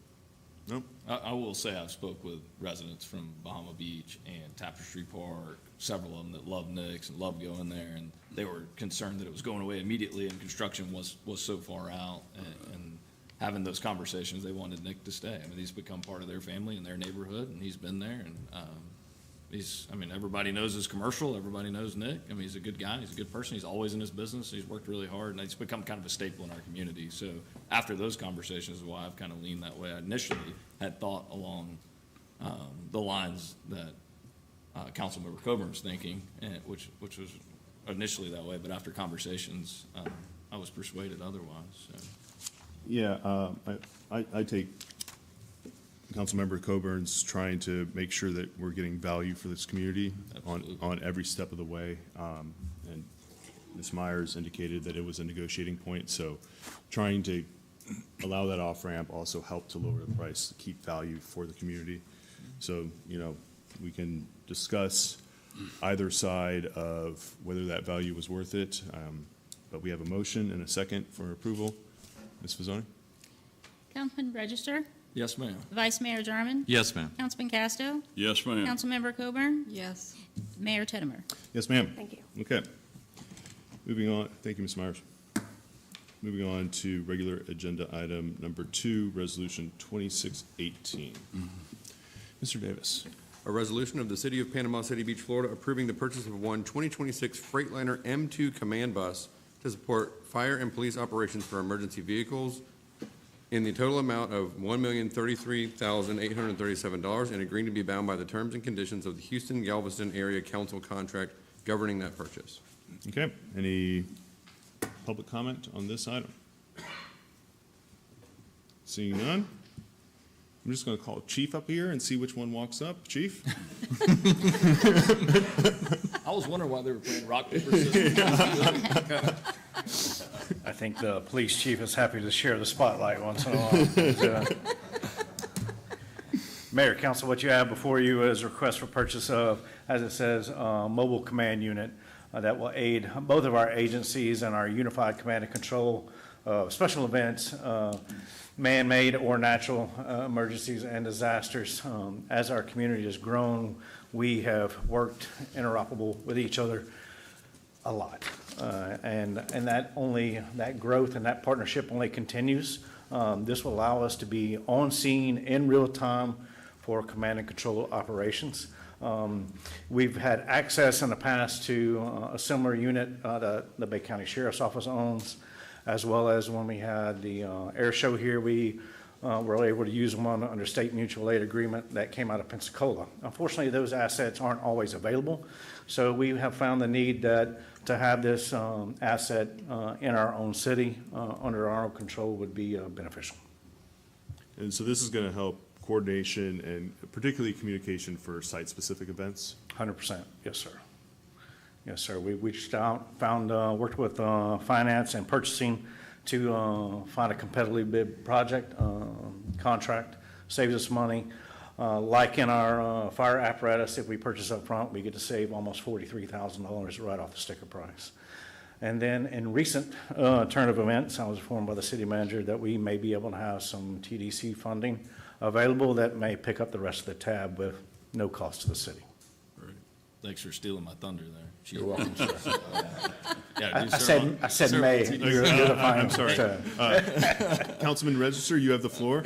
No? I will say I've spoke with residents from Bahama Beach and Tapestry Park, several of them that love Nick's and love going there, and they were concerned that it was going away immediately and construction was so far out. And having those conversations, they wanted Nick to stay. I mean, he's become part of their family and their neighborhood, and he's been there, and everybody knows his commercial, everybody knows Nick. I mean, he's a good guy, he's a good person, he's always in his business, he's worked really hard, and he's become kind of a staple in our community. So after those conversations is why I've kind of leaned that way. I initially had thought along the lines that Councilmember Coburn's thinking, which was initially that way, but after conversations, I was persuaded otherwise, so. Yeah, I take Councilmember Coburn's trying to make sure that we're getting value for this community on every step of the way. And Ms. Myers indicated that it was a negotiating point, so trying to allow that off-ramp also helped to lower the price, to keep value for the community. So, we can discuss either side of whether that value was worth it, but we have a motion and a second for approval. Ms. Fazzoni? Councilman Register? Yes, ma'am. Vice Mayor Jarman? Yes, ma'am. Councilman Casto? Yes, ma'am. Councilmember Coburn? Yes. Mayor Tittemer? Yes, ma'am. Thank you. Okay. Moving on, thank you, Ms. Myers. Moving on to regular agenda item number 2, Resolution 2618. Mr. Davis. A resolution of the City of Panama City Beach, Florida, approving the purchase of one 2026 Freightliner M2 command bus to support fire and police operations for emergency vehicles in the total amount of $1,033,837 and agreeing to be bound by the terms and conditions of the Houston-Galveston Area Council contract governing that purchase. Okay, any public comment on this item? Seeing none, I'm just going to call Chief up here and see which one walks up. Chief? I was wondering why they were playing rock, paper, scissors. I think the police chief is happy to share the spotlight once in a while. Mayor, council, what you have before you is a request for purchase of, as it says, mobile command unit that will aid both of our agencies and our unified command and control special events, man-made or natural emergencies and disasters. As our community has grown, we have worked interoperable with each other a lot. And that growth and that partnership only continues. This will allow us to be on scene in real time for command and control operations. We've had access in the past to a similar unit that the Bay County Sheriff's Office owns, as well as when we had the air show here, we were able to use one under state mutual aid agreement that came out of Pensacola. Unfortunately, those assets aren't always available, so we have found the need to have this asset in our own city under our own control would be beneficial. And so this is going to help coordination and particularly communication for site-specific events? 100%, yes, sir. Yes, sir. We reached out, worked with finance and purchasing to find a competitively bid project contract saves us money. Like in our fire apparatus, if we purchase up front, we get to save almost $43,000 right off the sticker price. And then in recent turn of events, I was informed by the city manager that we may be able to have some TDC funding available that may pick up the rest of the tab with no cost to the city. Great. Thanks for stealing my thunder there. You're welcome, sir. Yeah, I said may. You're the fine. I'm sorry. Councilman Register, you have the floor.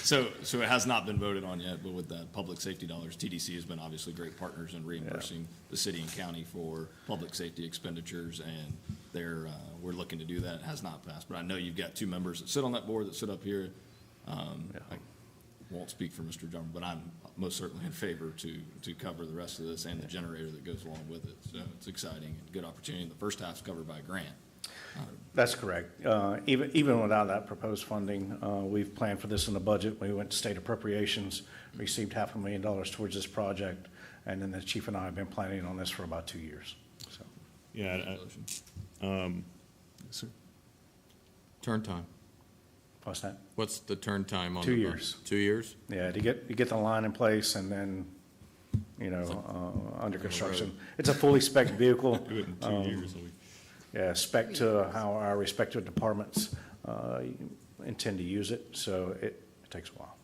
So it has not been voted on yet, but with the public safety dollars, TDC has been obviously great partners in reimbursing the city and county for public safety expenditures, and we're looking to do that. It has not passed, but I know you've got two members that sit on that board that sit up here. I won't speak for Mr. Drummond, but I'm most certainly in favor to cover the rest of this and the generator that goes along with it. So it's exciting and good opportunity. The first half's covered by a grant. That's correct. Even without that proposed funding, we've planned for this in the budget. We went to state appropriations, received $500,000 towards this project, and then the chief and I have been planning on this for about 2 years. So, Yeah. Sir? Turn time. what's that? What's the turn time on 2 the years. bus? 2 years? Yeah, to get the line in place and then, under construction. It's a fully spec vehicle. Do it in 2 years. Yeah, spec to how our respective departments intend to use it, so it takes a while.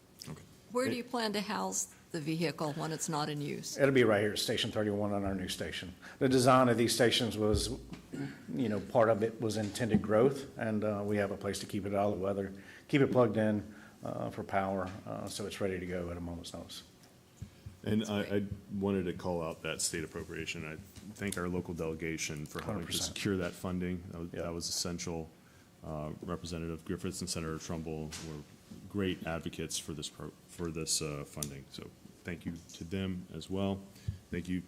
Where do you plan to house the vehicle when it's not in use? It'll be right here at Station 31 on our new station. The design of these stations was, part of it was intended growth, and we have a place to keep it out of the weather, keep it plugged in for power, so it's ready to go at a moment's notice. And I wanted to call out that state appropriation. I thank our local delegation for helping to 100%. secure that funding. That was essential. Representative Griffiths and Senator Trumbull were great advocates for this funding. So thank you to them as well. Thank you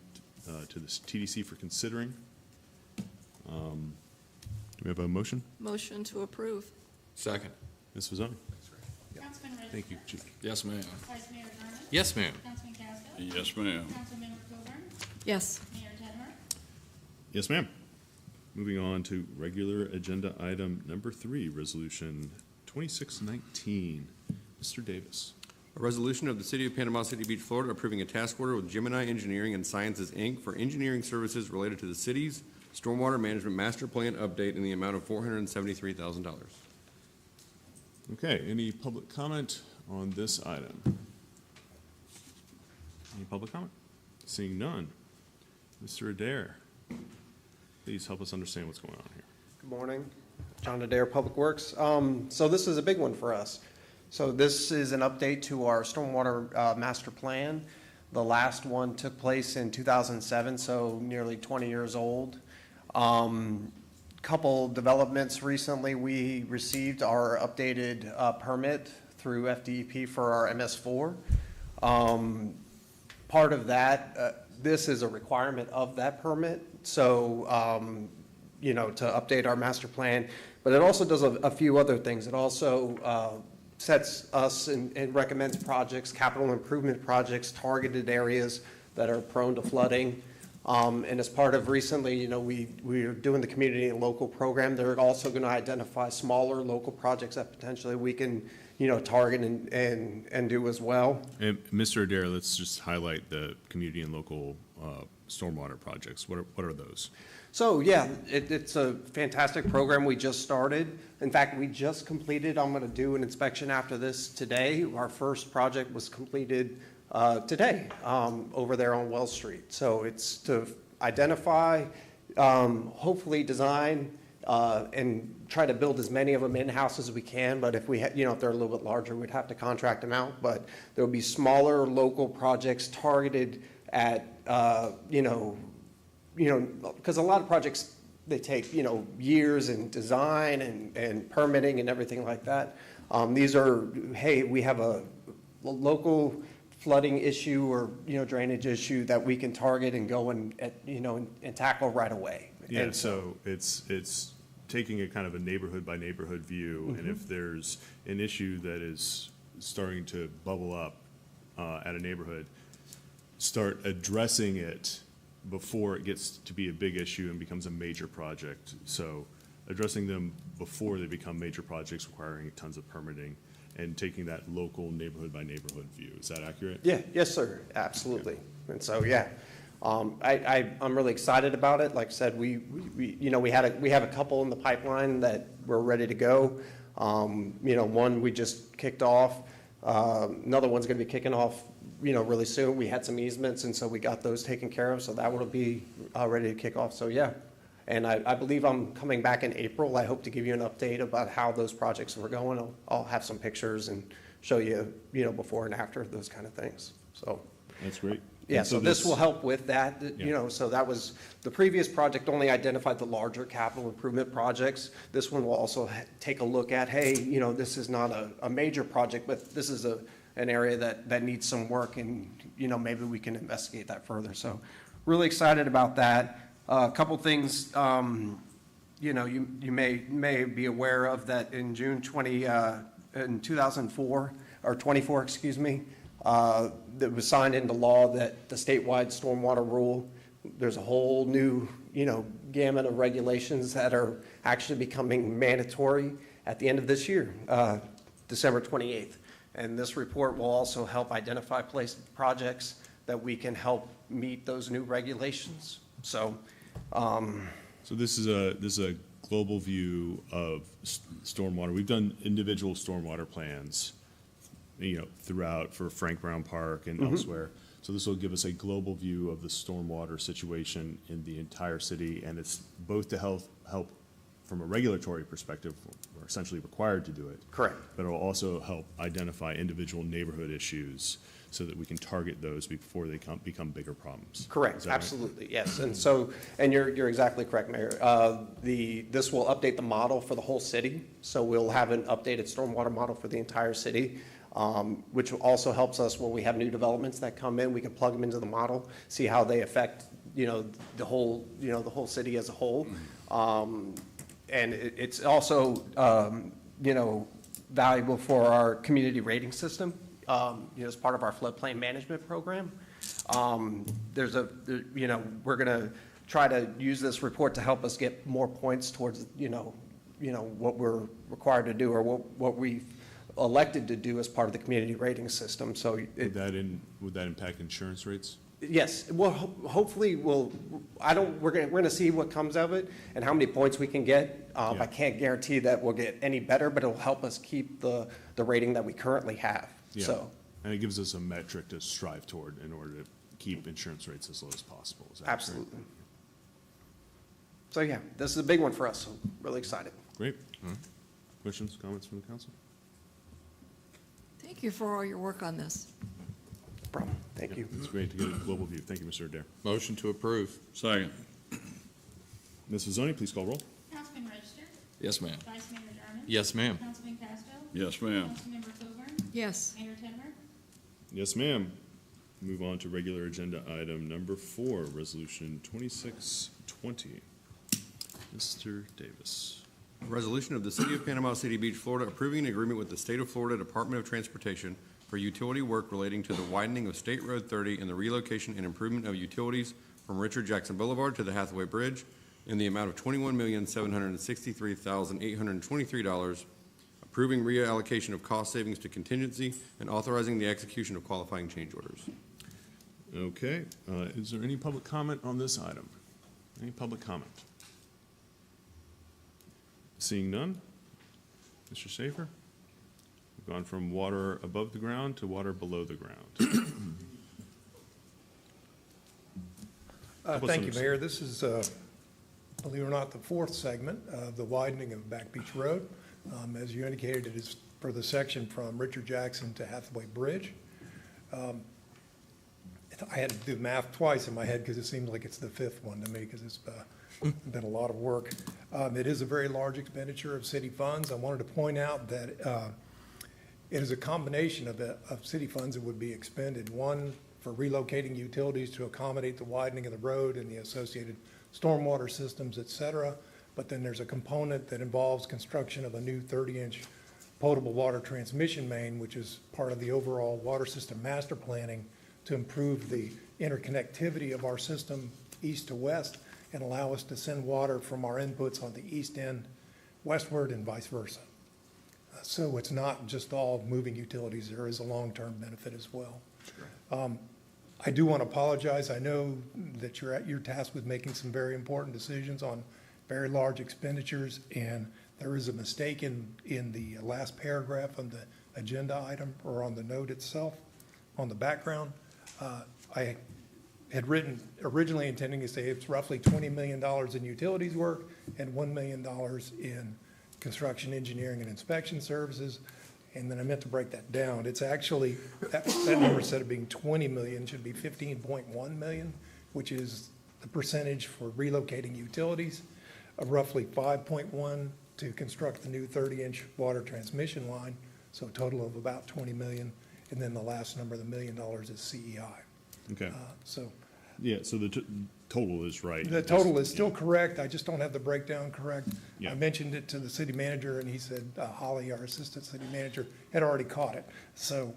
to the TDC for considering. Do we have a motion? Motion to approve. Second. Ms. Fazzoni? Councilman Register? Thank you, Chief. Yes, ma'am. Vice Mayor Garner? Yes, ma'am. Councilman Casco? Yes, ma'am. Councilmember Coburn? Yes. Mayor Tedmer? Yes, ma'am. Moving on to regular agenda item number 3, Resolution 2619. Mr. Davis. A resolution of the City of Panama City Beach, Florida, approving a task order with Gemini Engineering and Sciences, Inc. for engineering services related to the city's stormwater management master plan update in the amount of $473,000. Okay, any public comment on this item? Any public comment? Seeing none. Mr. Adair, please help us understand what's going on here. Good morning. John Adair, Public Works. So this is a big one for us. So this is an update to our stormwater master plan. The last one took place in 2007, so nearly 20 years old. Couple developments recently. We received our updated permit through FDEP for our MS4. Part of that, this is a requirement of that permit. So, to update our master plan, but it also does a few other things. It also sets us and recommends projects, capital improvement projects, targeted areas that are prone to flooding. And as part of recently, we are doing the community and local program. They're also going to identify smaller local projects that potentially we can, target and do as well. And Mr. Adair, let's just highlight the community and local stormwater projects. What are those? So, yeah, it's a fantastic program we just started. In fact, we just completed, I'm going to do an inspection after this today. Our first project was completed today over there on Wells Street. So it's to identify, hopefully design, and try to build as many of them in-house as we can. But if we, if they're a little bit larger, we'd have to contract them out. But there'll be smaller local projects targeted at, because a lot of projects, they take, years in design and permitting and everything like that. These are, hey, we have a local flooding issue or, drainage issue that we can target and go and tackle right away. Yeah, And so it's taking a kind of a neighborhood by neighborhood view, and if there's an issue that is starting to bubble up at a neighborhood, start addressing it before it gets to be a big issue and becomes a major project. So addressing them before they become major projects requiring tons of permitting. and taking that local neighborhood by neighborhood view. Is that accurate? Yeah, yes, sir, absolutely. And so, yeah, I'm really excited about it. Like I said, we have a couple in the pipeline that we're ready to go. One we just kicked off. Another one's going to be kicking off, really soon. We had some easements, and so we got those taken care of, so that will be ready to kick off. So, yeah. And I believe I'm coming back in April. I hope to give you an update about how those projects are going. I'll have some pictures and show you, before and after, those kind of things. So. That's great. Yeah, And so this will help with that, so that was, the previous project only identified the larger capital improvement projects. This one will also take a look at, hey, this is not a major project, but this is an area that needs some work, and, maybe we can investigate that further. So really excited about that. A couple things, you may be aware of that in June in 2004, or 24, excuse me, that was signed into law that the statewide stormwater rule, there's a whole new, gamut of regulations that are actually becoming mandatory at the end of this year, December 28th. And this report will also help identify projects that we can help meet those new regulations. So, So this is a global view of stormwater. We've done individual stormwater plans, throughout for Frank Brown Park and elsewhere. So this will give us a global view of the stormwater situation in the entire city, and it's both to help from a regulatory perspective. We're essentially required to do it. Correct. But it will also help identify individual neighborhood issues so that we can target those before they become bigger problems. Correct, Is that right? absolutely, yes. And so, and you're exactly correct, Mayor. This will update the model for the whole city. So we'll have an updated stormwater model for the entire city, which also helps us when we have new developments that come in. We can plug them into the model, see how they affect, the whole city as a whole. And it's also, valuable for our community rating system. As part of our floodplain management program. We're going to try to use this report to help us get more points towards, what we're required to do, or what we've elected to do as part of the community rating system. So Would that impact insurance rates? Yes, well, hopefully we're going to see what comes of it and how many points we can get. I can't guarantee that we'll get any better, but it'll help us keep the rating that we currently have. Yeah. So, and it gives us a metric to strive toward in order to keep insurance rates as low as possible. Is that absolutely. correct? So, yeah, this is a big one for us, so really excited. Great. Questions, comments from the council? Thank you for all your work on this. No problem. Thank you. It's great to get a global view. Thank you, Mr. Adair. Motion to approve. Second. Ms. Vizzoni, please call roll. Councilman Register? Yes, ma'am. Vice Mayor Jarman? Yes, ma'am. Councilman Casto? Yes, ma'am. Councilmember Coburn? Yes. Mayor Tenmer? Yes, ma'am. Move on to regular agenda item number 4, Resolution 2620. Mr. Davis. Resolution of the City of Panama City Beach, Florida, approving an agreement with the State of Florida Department of Transportation for utility work relating to the widening of State Road 30 and the relocation and improvement of utilities from Richard Jackson Boulevard to the Hathaway Bridge in the amount of $21,763,823, approving reallocation of cost savings to contingency, and authorizing the execution of qualifying change orders. Okay, is there any public comment on this item? Any public comment? Seeing none? Mr. Safer? We've gone from water above the ground to water below the ground. Thank you, Mayor. This is, believe it or not, the fourth segment of the widening of Back Beach Road. As you indicated, it is for the section from Richard Jackson to Hathaway Bridge. I had to do the math twice in my head because it seems like it's the fifth one to me because it's been a lot of work. It is a very large expenditure of city funds. I wanted to point out that it is a combination of city funds that would be expended. One, for relocating utilities to accommodate the widening of the road and the associated stormwater systems, et cetera. But then there's a component that involves construction of a new 30-inch potable water transmission main, which is part of the overall water system master planning to improve the interconnectivity of our system east to west and allow us to send water from our inputs on the east end westward and vice versa. So it's not just all moving utilities, there is a long-term benefit as well. I do want to apologize. I know that you're tasked with making some very important decisions on very large expenditures, and there is a mistake in the last paragraph on the agenda item or on the note itself, on the background. I had written, originally intending to say it's roughly $20 million in utilities work and $1 million in construction, engineering, and inspection services. And then I meant to break that down. It's actually, that number, instead of being 20 million, should be 15.1 million, which is the percentage for relocating utilities, of roughly 5.1 to construct the new 30-inch water transmission line, so a total of about 20 million. And then the last number, the $1 million, is CEI. Okay. So Yeah, so the total is right. the total is still correct, I just don't have the breakdown correct. Yeah. I mentioned it to the city manager, and he said Holly, our assistant city manager, had already caught it. So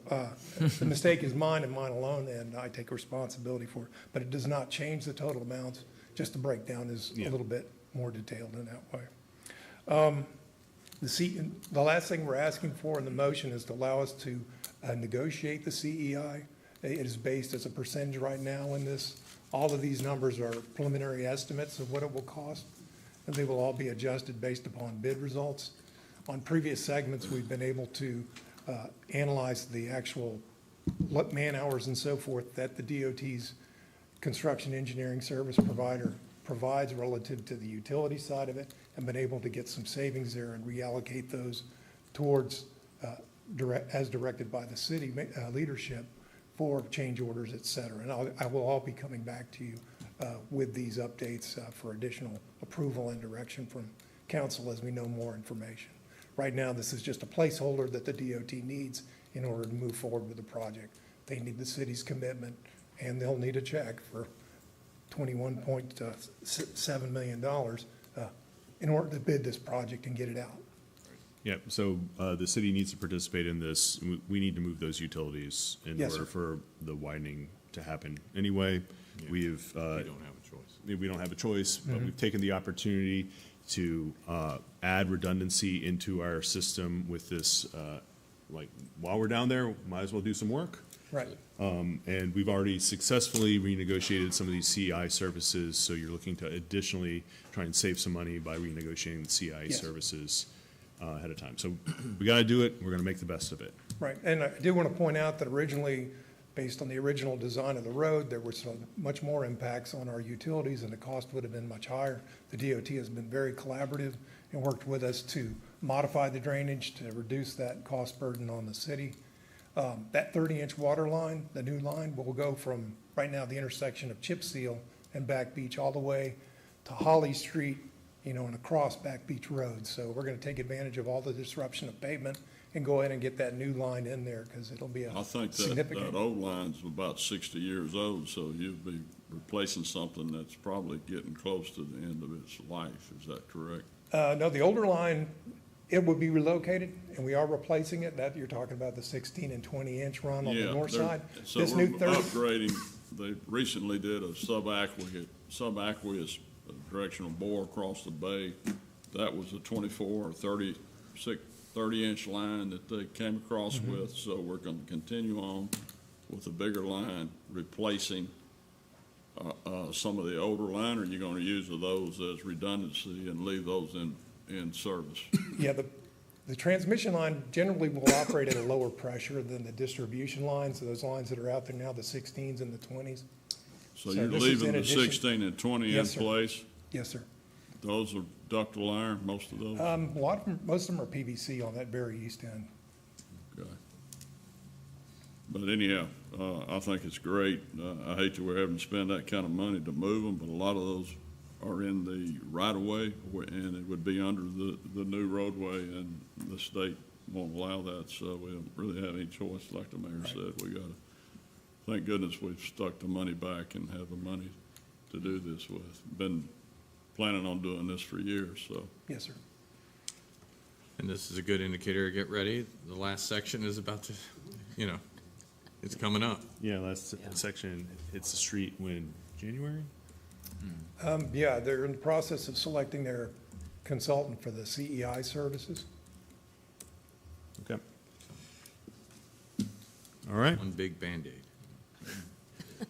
the mistake is mine and mine alone, and I take responsibility for it. But it does not change the total amounts, just the breakdown is a little bit more detailed in that way. The last thing we're asking for in the motion is to allow us to negotiate the CEI. It is based as a percentage right now in this. All of these numbers are preliminary estimates of what it will cost, and they will all be adjusted based upon bid results. On previous segments, we've been able to analyze the actual man hours and so forth that the DOT's construction engineering service provider provides relative to the utility side of it, and been able to get some savings there and reallocate those towards, as directed by the city leadership, for change orders, et cetera. And I will all be coming back to you with these updates for additional approval and direction from council as we know more information. Right now, this is just a placeholder that the DOT needs in order to move forward with the project. They need the city's commitment, and they'll need a check for $21.7 million in order to bid this project and get it out. Yeah, so the city needs to participate in this. We need to move those utilities in Yes, order sir. for the widening to happen anyway. We've, We don't have a choice. we don't have a choice, but we've taken the opportunity to add redundancy into our system with this, like, while we're down there, might as well do some work. Right. And we've already successfully renegotiated some of these CI services, so you're looking to additionally try and save some money by renegotiating the CI Yes. services ahead of time. So we got to do it. We're going to make the best of it. Right, and I do want to point out that originally, based on the original design of the road, there were some much more impacts on our utilities, and the cost would have been much higher. The DOT has been very collaborative and worked with us to modify the drainage to reduce that cost burden on the city. That 30-inch water line, the new line, will go from, right now, the intersection of Chip Seal and Back Beach all the way to Holly Street, and across Back Beach Road. So we're going to take advantage of all the disruption of pavement and go ahead and get that new line in there, because it'll be a I think significant. that old line's about 60 years old, so you'd be replacing something that's probably getting close to the end of its life. Is that correct? No, the older line, it would be relocated, and we are replacing it. That, you're talking about the 16 and 20-inch run on the Yeah, north they're- side. So This we're new 30, upgrading, they recently did a subaqueous directional bore across the bay. That was a 24 or 30-inch line that they came across Mm-hmm. with, so we're going to continue on with a bigger line, replacing some of the older line, or you're going to use those as redundancy and leave those in service? yeah, the transmission line generally will operate at a lower pressure than the distribution lines, so those lines that are out there now, the 16s and the 20s. So you're this is leaving in the addition- 16 and 20 in Yes, sir. place? Yes, sir. Those are ductile iron, most of those? A lot of them, most of them are PVC on that very east end. Okay. But anyhow, I think it's great. I hate that we're having to spend that kind of money to move them, but a lot of those are in the right-of-way, and it would be under the new roadway, and the state won't allow that, so we don't really have any choice. Like the mayor said, we gotta, thank goodness we've stuck the money back and have the money to do this with. Been planning on doing this for years, so. Yes, sir. And this is a good indicator. Get ready. The last section is about to, it's coming up. Yeah, last section hits the street when, January? Yeah, they're in the process of selecting their consultant for the CEI services. Okay. All right. One big Band-Aid.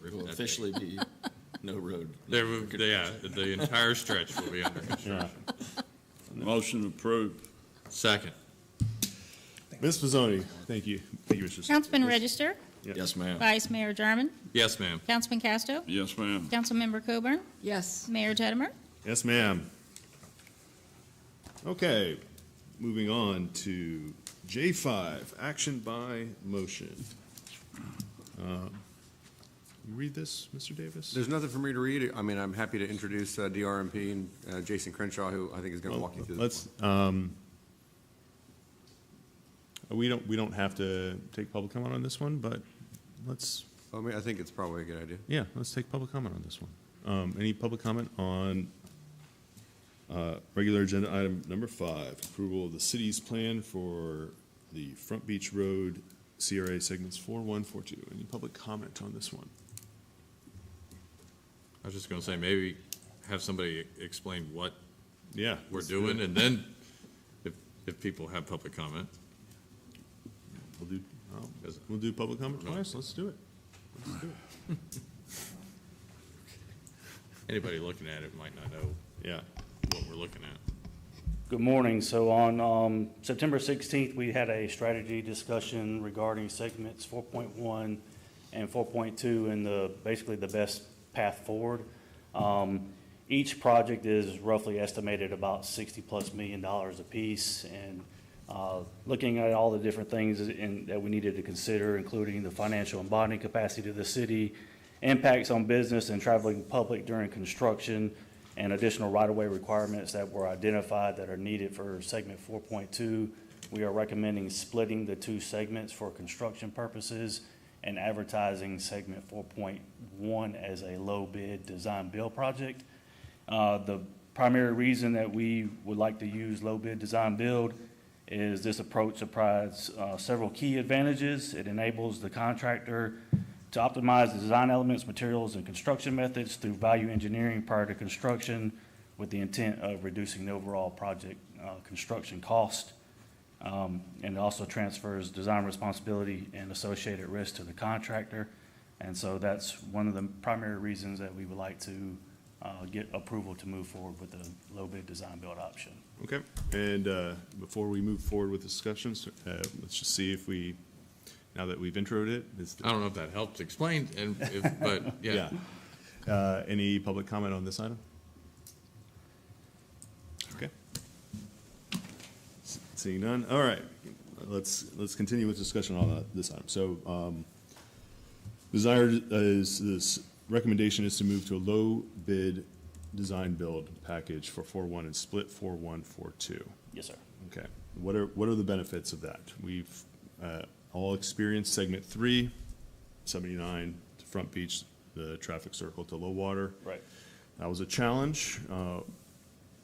It will officially be no road. Yeah, the entire stretch will be under construction. Motion approved. Second. Ms. Pizzoni, thank you. Thank you, Mr. Councilman Register, Yes, ma'am. Vice Mayor Jarman, Yes, ma'am. Councilman Casto, Yes, ma'am. Councilmember Coburn, Yes. Mayor Tettemer. Yes, ma'am. Okay, moving on to J5, action by motion. You read this, Mr. Davis? There's nothing for me to read. I mean, I'm happy to introduce DRMP and Jason Crenshaw, who I think is going to walk you through this. Let's, we don't have to take public comment on this one, but let's, I mean, I think it's probably a good idea. yeah, let's take public comment on this one. Any public comment on regular agenda item number 5, approval of the city's plan for the Front Beach Road CRA segments 4142. Any public comment on this one? I was just gonna say, maybe have somebody explain what Yeah. we're let's do doing, it. and then if people have public comment. We'll do public comment twice. Let's do it. Let's do it. Anybody looking at it might not know Yeah. what we're looking at. Good morning. So on September 16th, we had a strategy discussion regarding segments 4.1 and 4.2 and basically the best path forward. Each project is roughly estimated about $60+ million apiece, and looking at all the different things that we needed to consider, including the financial and bonding capacity of the city, impacts on business and traveling public during construction, and additional right-of-way requirements that were identified that are needed for segment 4.2. We are recommending splitting the two segments for construction purposes and advertising segment 4.1 as a low bid design build project. The primary reason that we would like to use low bid design build is this approach provides several key advantages. It enables the contractor to optimize the design elements, materials, and construction methods through value engineering prior to construction with the intent of reducing the overall project construction cost. And it also transfers design responsibility and associated risk to the contractor. And so that's one of the primary reasons that we would like to get approval to move forward with the low bid design build option. Okay. And before we move forward with discussions, let's just see if we, now that we've introed it. I don't know if that helps explain, but yeah. Any public comment on this item? Okay. Seeing none. All right. Let's continue with discussion on this item. So this recommendation is to move to a low bid design build package for 4.1 and split 4.1/4.2. Yes, sir. Okay. What are the benefits of that? We've all experienced segment 3, 79 to Front Beach, the traffic circle to low water. Right. That was a challenge.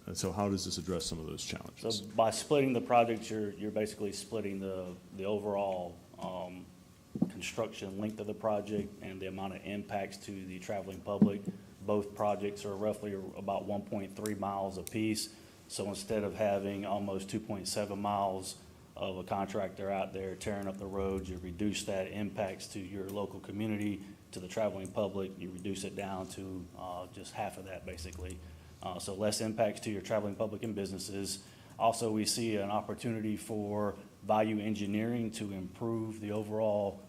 And so how does this address some of those challenges? So by splitting the projects, you're basically splitting the overall construction length of the project and the amount of impacts to the traveling public. Both projects are roughly about 1.3 miles apiece. So instead of having almost 2.7 miles of a contractor out there tearing up the roads, you reduce that impacts to your local community, to the traveling public. You reduce it down to just half of that, basically. So less impacts to your traveling public and businesses. Also, we see an opportunity for value engineering to improve the overall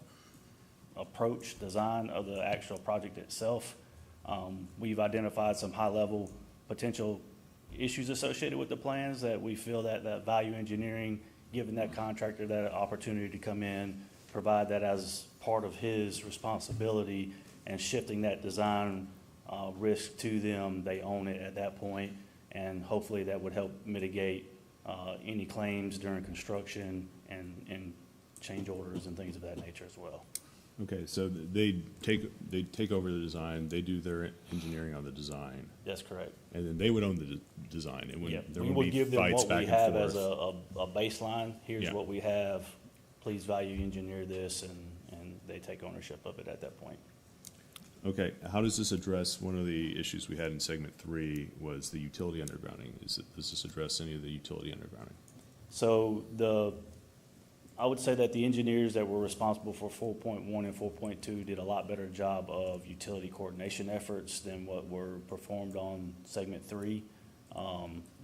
approach, design of the actual project itself. We've identified some high-level potential issues associated with the plans that we feel that value engineering, giving that contractor that opportunity to come in, provide that as part of his responsibility, and shifting that design risk to them. They own it at that point, and hopefully that would help mitigate any claims during construction and change orders and things of that nature as well. Okay, so they take over the design, they do their engineering on the design. That's correct. And then they would own the design. It Yeah, wouldn't, there we would would be give them fights what back we and have as forth. a baseline. Here's Yeah. what we have. Please value engineer this, and they take ownership of it at that point. Okay, how does this address, one of the issues we had in segment 3 was the utility undergrounding. Does this address any of the utility undergrounding? So I would say that the engineers that were responsible for 4.1 and 4.2 did a lot better job of utility coordination efforts than what were performed on segment 3.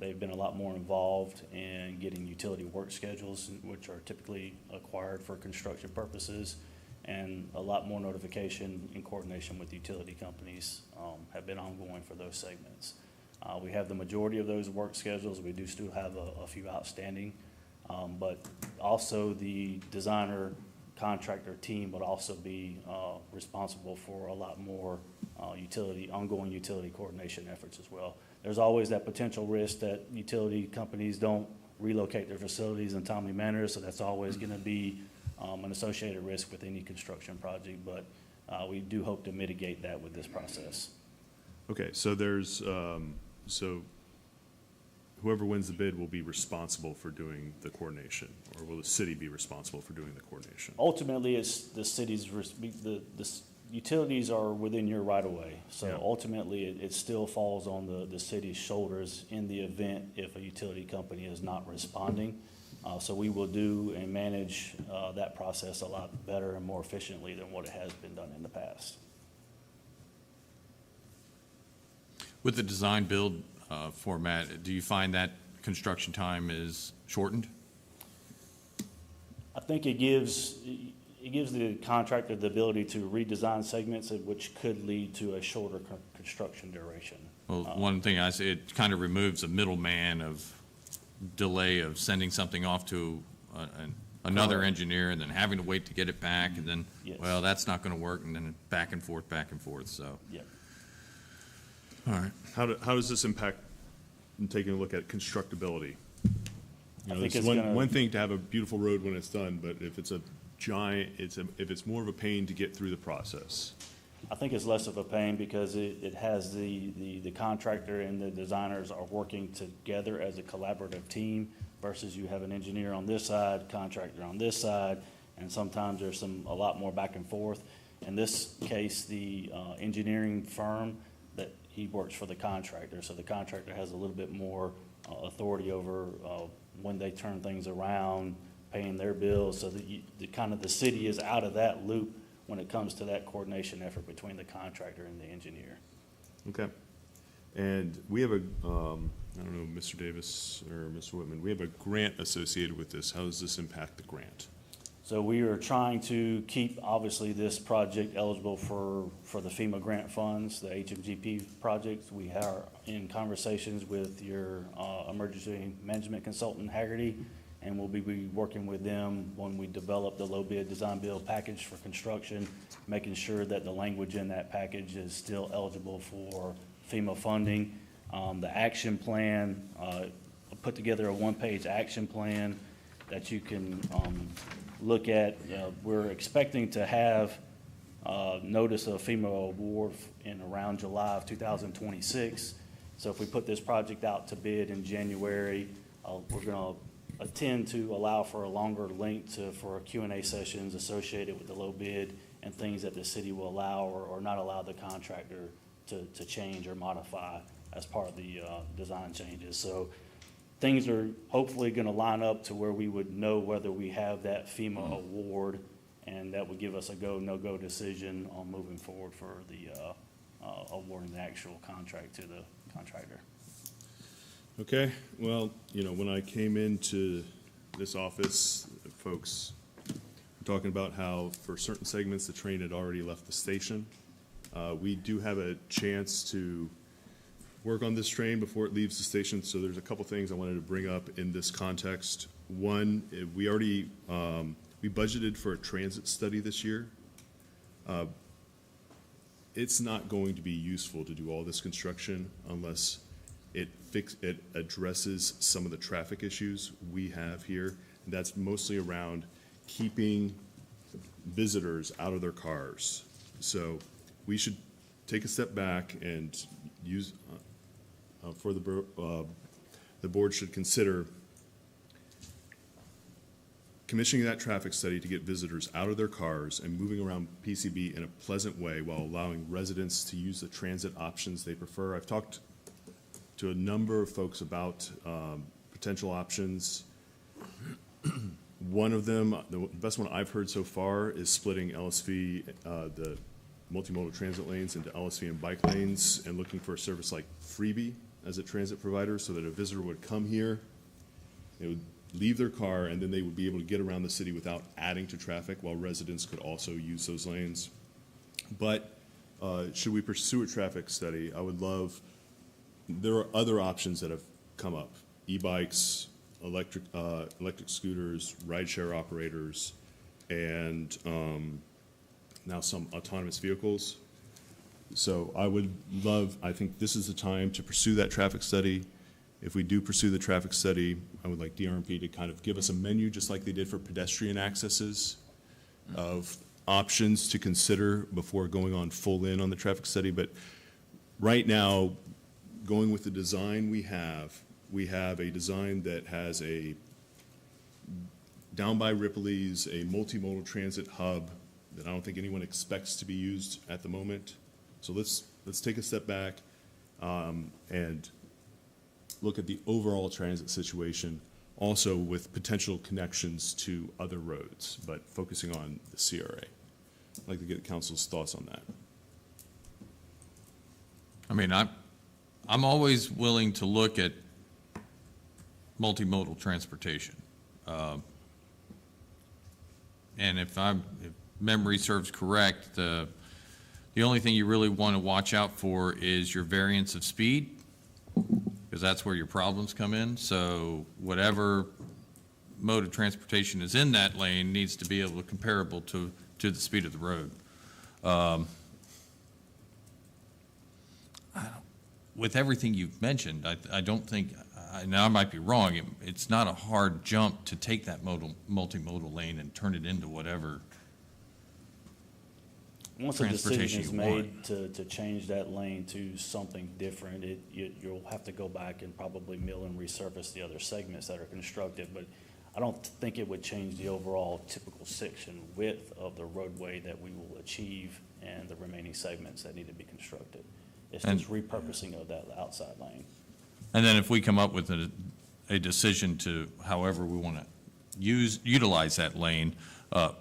They've been a lot more involved in getting utility work schedules, which are typically acquired for construction purposes, and a lot more notification in coordination with utility companies have been ongoing for those segments. We have the majority of those work schedules. We do still have a few outstanding. But also the designer contractor team would also be responsible for a lot more ongoing utility coordination efforts as well. There's always that potential risk that utility companies don't relocate their facilities in timely manner, so that's always going to be an associated risk with any construction project, but we do hope to mitigate that with this process. Okay, so there's, so whoever wins the bid will be responsible for doing the coordination, or will the city be responsible for doing the coordination? Ultimately, it's the city's, the utilities are within your right-of-way. So Yeah. ultimately, it still falls on the city's shoulders in the event if a utility company is not responding. So we will do and manage that process a lot better and more efficiently than what it has been done in the past. With the design build format, do you find that construction time is shortened? I think it gives the contractor the ability to redesign segments, which could lead to a shorter construction duration. Well, one thing I say, it kind of removes a middleman of delay of sending something off to another Correct. engineer and then having to wait to get it back, and then, Yes. well, that's not going to work, and then back and forth, so. Yeah. All right. How does this impact, in taking a look at constructability? You know, think it's it's one, gonna- one thing to have a beautiful road when it's done, but if it's a giant, if it's more of a pain to get through the process. I think it's less of a pain because it has the contractor and the designers are working together as a collaborative team versus you have an engineer on this side, contractor on this side, and sometimes there's a lot more back and forth. In this case, the engineering firm, that he works for the contractor, so the contractor has a little bit more authority over when they turn things around, paying their bills, so that the city is out of that loop when it comes to that coordination effort between the contractor and the engineer. Okay. And we have I don't know, Mr. Davis or Mr. Whitman, we have a grant associated with this. How does this impact the grant? So we are trying to keep, obviously, this project eligible for the FEMA grant funds, the HMGP project. We are in conversations with your emergency management consultant, Haggerty, and we'll be working with them when we develop the low bid design build package for construction, making sure that the language in that package is still eligible for FEMA funding. The action plan, put together a one-page action plan that you can look at. We're expecting to have notice of FEMA award in around July of 2026. So if we put this project out to bid in January, we're going to intend to allow for a longer length for Q&A sessions associated with the low bid and things that the city will allow or not allow the contractor to change or modify as part of the design changes. So things are hopefully going to line up to where we would know whether we have that FEMA award, and that would give us a go, no-go decision on moving forward for the awarding the actual contract to the contractor. Okay, well, you know, when I came into this office, folks were talking about how for certain segments, the train had already left the station. We do have a chance to work on this train before it leaves the station, so there's a couple things I wanted to bring up in this context. One, we already, we budgeted for a transit study this year. It's not going to be useful to do all this construction unless it addresses some of the traffic issues we have here. And that's mostly around keeping visitors out of their cars. So we should take a step back and use, the board should consider commissioning that traffic study to get visitors out of their cars and moving around PCB in a pleasant way while allowing residents to use the transit options they prefer. I've talked to a number of folks about potential options. One of them, the best one I've heard so far, is splitting LSV, the multimodal transit lanes into LSV and bike lanes, and looking for a service like Freebie as a transit provider, so that a visitor would come here, they would leave their car, and then they would be able to get around the city without adding to traffic, while residents could also use those lanes. But should we pursue a traffic study, I would love, there are other options that have come up. E-bikes, electric scooters, rideshare operators, and now some autonomous vehicles. So I think this is the time to pursue that traffic study. If we do pursue the traffic study, I would like DRMP to kind of give us a menu, just like they did for pedestrian accesses, of options to consider before going on full in on the traffic study. But right now, going with the design we have a design that has down by Ripley's, a multimodal transit hub that I don't think anyone expects to be used at the moment. So let's take a step back and look at the overall transit situation, also with potential connections to other roads, but focusing on the CRA. I'd like to get council's thoughts on that. I mean, I'm always willing to look at multimodal transportation. And if memory serves correct, the only thing you really want to watch out for is your variance of speed, because that's where your problems come in. So whatever mode of transportation is in that lane needs to be able to comparable to the speed of the road. With everything you've mentioned, I don't think, now I might be wrong, it's not a hard jump to take that multimodal lane and turn it into whatever Once a decision transportation is you made to change that lane to something different, you'll have to go back and probably mill and resurface the other segments that are constructed, but I don't think it would change the overall typical section width of the roadway that we will achieve and the remaining segments that need to be constructed. It's just repurposing of that outside lane. And then if we come up with a decision to however we want to utilize that lane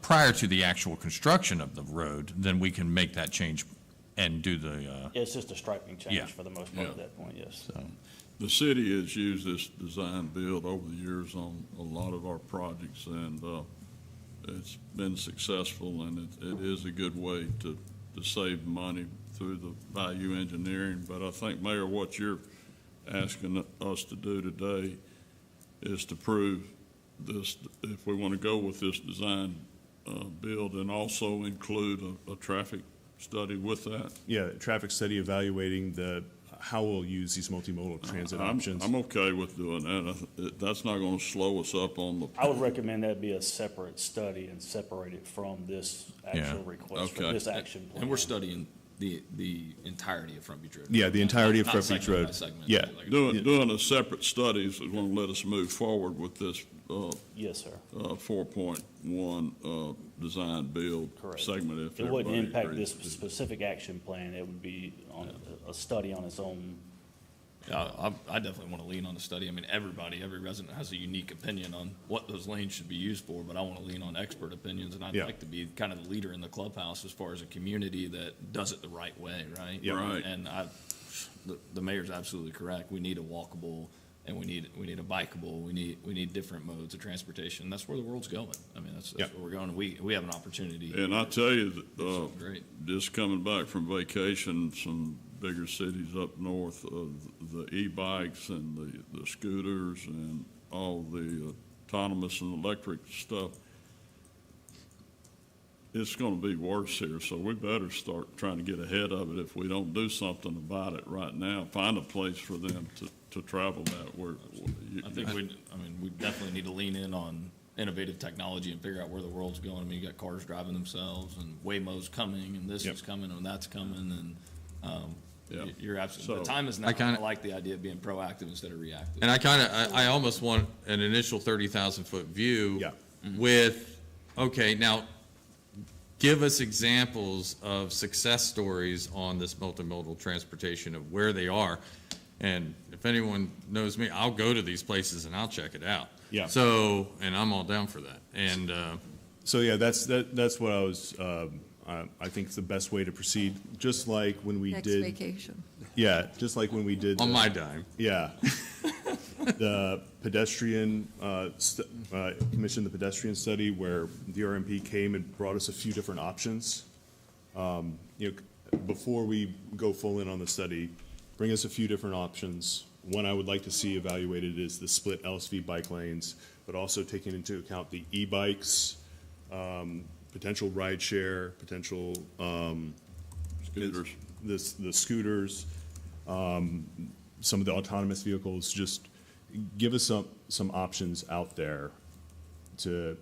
prior to the actual construction of the road, then we can make that change and do the. It's just a striping change Yeah. for the most part at that point, yes. So. The city has used this design build over the years on a lot of our projects, and it's been successful, and it is a good way to save money through the value engineering. But I think, Mayor, what you're asking us to do today is to prove this, if we want to go with this design build, and also include a traffic study with that. Yeah, traffic study evaluating how we'll use these multimodal transit options. I'm okay with doing that. That's not going to slow us up on the. I would recommend that be a separate study and separate it from this actual request for this action plan. And we're studying the entirety of Front Beach Road. Yeah, the entirety of Front Beach segment Road. by segment. Yeah. Doing a separate study is going to let us move forward with this. Yes, sir. 4.1 design build segment. If It wouldn't everybody impact agrees. this specific action plan. It would be on a study on its own. Yeah, I definitely want to lean on the study. I mean, every resident has a unique opinion on what those lanes should be used for, but I want to lean on expert opinions, and I'd like to be kind of the leader in the clubhouse as far as a community that does it the right way, right? Yeah. Right. And the mayor's absolutely correct. We need a walkable, and we need a bikeable. We need different modes of transportation. That's where the world's going. I mean, that's where we're going. We have an opportunity. And I tell you that, great. just coming back from vacation, some bigger cities up north, the e-bikes and the scooters and all the autonomous and electric stuff, it's going to be worse here. So we better start trying to get ahead of it. If we don't do something about it right now, find a place for them to travel that. I think we definitely need to lean in on innovative technology and figure out where the world's going. I mean, you got cars driving themselves, and Waymo's coming, and this is coming, and that's coming, and you're absolutely. The time is now. I like the idea of being proactive instead of reactive. And I almost want an initial 30,000-foot view with, okay, now give us examples of success stories on this multimodal transportation of where they are. And if anyone knows me, I'll go to these places and I'll check it out. Yeah. So, and I'm all down for that. And, So, yeah, that's what I was, I think it's the best way to proceed, just like when we Next did. vacation. Yeah, just like when we did. On my dime. Yeah. The pedestrian, commissioned the pedestrian study where the RMP came and brought us a few different options. Before we go full in on the study, bring us a few different options. One I would like to see evaluated is the split LSV bike lanes, but also taking into account the e-bikes, potential ride share, potential Scooters. the scooters, some of the autonomous vehicles. Just give us some options out there to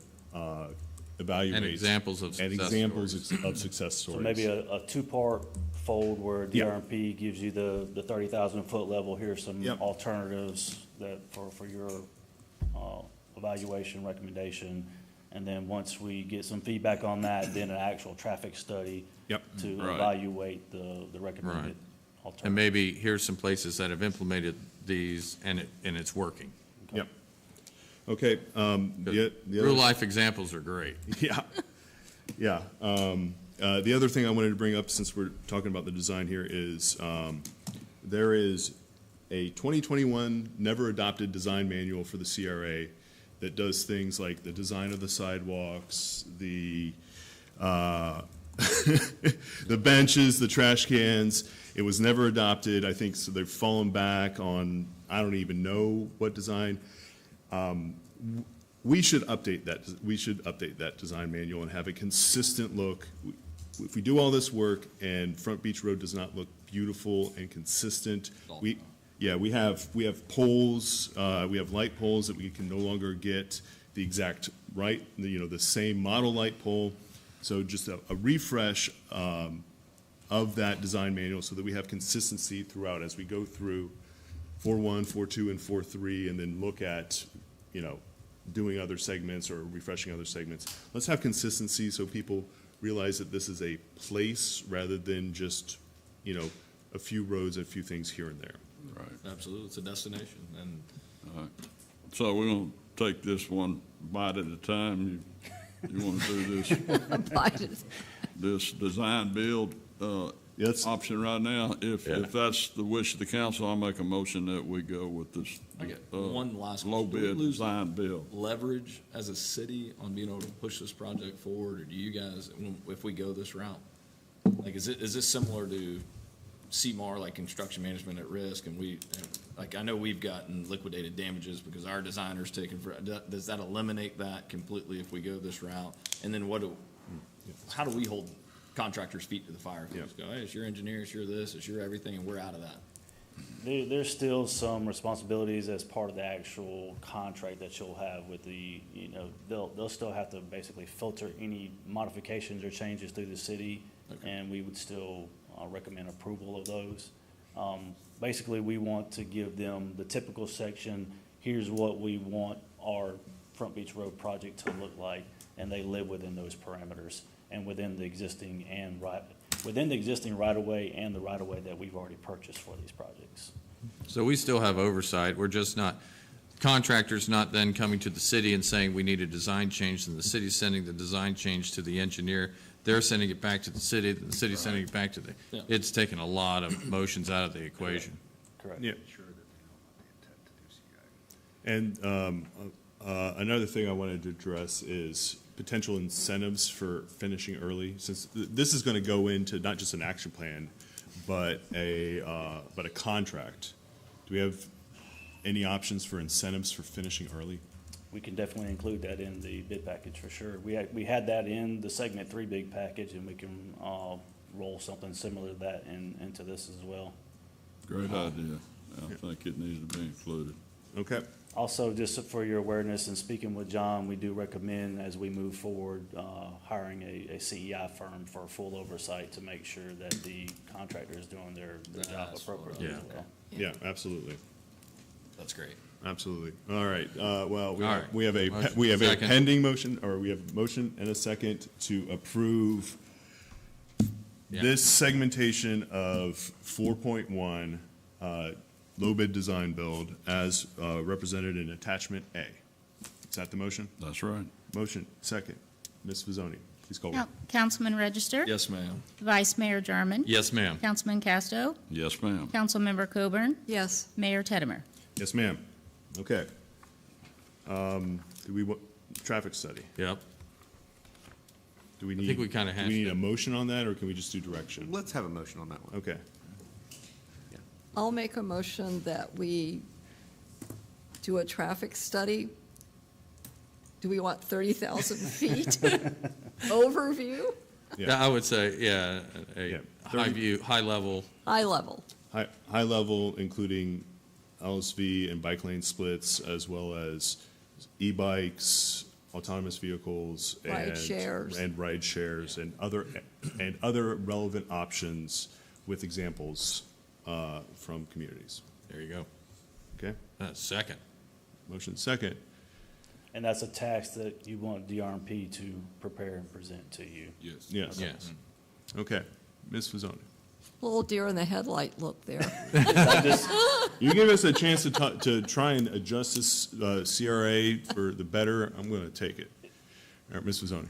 evaluate. And examples of and success examples stories. of success stories. So maybe a two-part fold where Yeah. DRMP gives you the 30,000-foot level. Here's some Yep. alternatives that for your evaluation recommendation. And then once we get some feedback on that, then an actual traffic study Yep. to Right. evaluate the recommended Right. alternative. And maybe here's some places that have implemented these and it's working. Yep. Okay. The Real other- life examples are great. Yeah, yeah. The other thing I wanted to bring up, since we're talking about the design here, is there is a 2021 never adopted design manual for the CRA that does things like the design of the sidewalks, the the benches, the trash cans. It was never adopted. I think so. They've fallen back on, I don't even know what design. We should update that. We should update that design manual and have a consistent look. If we do all this work and Front Beach Road does not look beautiful and consistent, we have poles, we have light poles that we can no longer get the exact right, the same model light pole. So just a refresh of that design manual so that we have consistency throughout as we go through 4.1, 4.2, and 4.3, and then look at, doing other segments or refreshing other segments. Let's have consistency so people realize that this is a place rather than just, a few roads, a few things here and there. Right. Absolutely, it's a destination, and All right. So we're gonna take this one bite at a time. You wanna do this? This design build, option right now? If that's the wish of the council, I'll make a motion that we go with this. I get one last low question. Do we bid lose design build. leverage as a city on being able to push this project forward, or do you guys, if we go this route? Like, is this similar to CMAR, like construction management at risk, and I know we've gotten liquidated damages because our designer's taken does that eliminate that completely if we go this route? And then how do we hold contractors' feet to the fire? If we just go, hey, it's your engineer, it's your this, it's your everything, and we're out of that. There's still some responsibilities as part of the actual contract that you'll have with they'll still have to basically filter any modifications or changes through the city, and we would still recommend approval of those. Basically, we want to give them the typical section, here's what we want our Front Beach Road project to look like, and they live within those parameters and within the existing right-of-way and the right-of-way that we've already purchased for these projects. So we still have oversight. We're just not, contractors not then coming to the city and saying we need a design change, and the city's sending the design change to the engineer. They're sending it back to the city, the city's sending it back to Yeah. it's taken a lot of motions out of the equation. Correct. Yeah. And another thing I wanted to address is potential incentives for finishing early, since this is going to go into not just an action plan, but a contract. Do we have any options for incentives for finishing early? We can definitely include that in the bid package for sure. We had that in the segment 3 big package, and we can roll something similar to that into this as well. Great idea. I think it needs to be included. Okay. Also, just for your awareness and speaking with John, we do recommend as we move forward, hiring a CEI firm for full oversight to make sure that the contractor is doing their job appropriately as well. Yeah, absolutely. That's great. Absolutely. All right. Well, right. we have a Motion. Second. pending motion, or we have a motion and a second to approve this segmentation of 4.1, low bid design build as represented in attachment A. Is that the motion? That's right. Motion, second. Ms. Vizzoni, please call roll. Councilman Register? Yes, ma'am. Vice Mayor Jarman? Yes, ma'am. Councilman Casto? Yes, ma'am. Councilmember Coburn? Yes. Mayor Teddemer? Yes, ma'am. Okay. Do we want, traffic study? Yep. Do we I need? think we kinda Do hashed we need it. a motion on that, or can we just do direction? Let's have a motion on that one. Okay. I'll make a motion that we do a traffic study. Do we want 30,000 feet overview? Yeah, I would say, yeah, a Yeah, high 30 view, high level. High level. High level, including LSV and bike lane splits, as well as e-bikes, autonomous vehicles, Ride shares. and ride shares, and other relevant options with examples from communities. There you go. Okay? Second. Motion second. And that's a tax that you want DRMP to prepare and present to you. Yes. Yes. Yes. Okay. Ms. Vizzoni. Little deer in the headlight look there. You give us a chance to try and adjust this CRA for the better, I'm going to take it. All right, Ms. Vizzoni.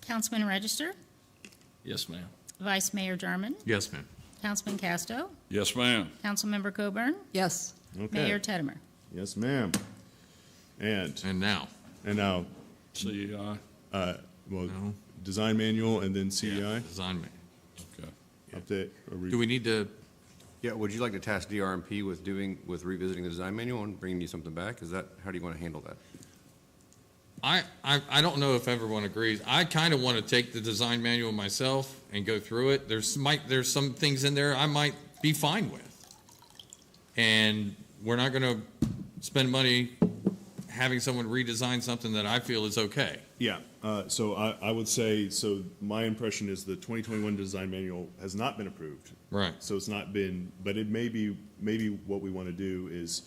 Councilman Register? Yes, ma'am. Vice Mayor Jarman? Yes, ma'am. Councilman Casto? Yes, ma'am. Councilmember Coburn? Yes. Okay. Mayor Teddemer? Yes, ma'am. And now. CEI. Well, design manual and then CEI? Design manual. Update. Do we need to, Yeah, would you like to task DRMP with revisiting the design manual and bringing you something back? How do you want to handle that? I don't know if everyone agrees. I kind of want to take the design manual myself and go through it. There's some things in there I might be fine with. And we're not going to spend money having someone redesign something that I feel is okay. Yeah, so I would say, so my impression is the 2021 design manual has not been approved. Right. So it's not been, but it maybe what we want to do is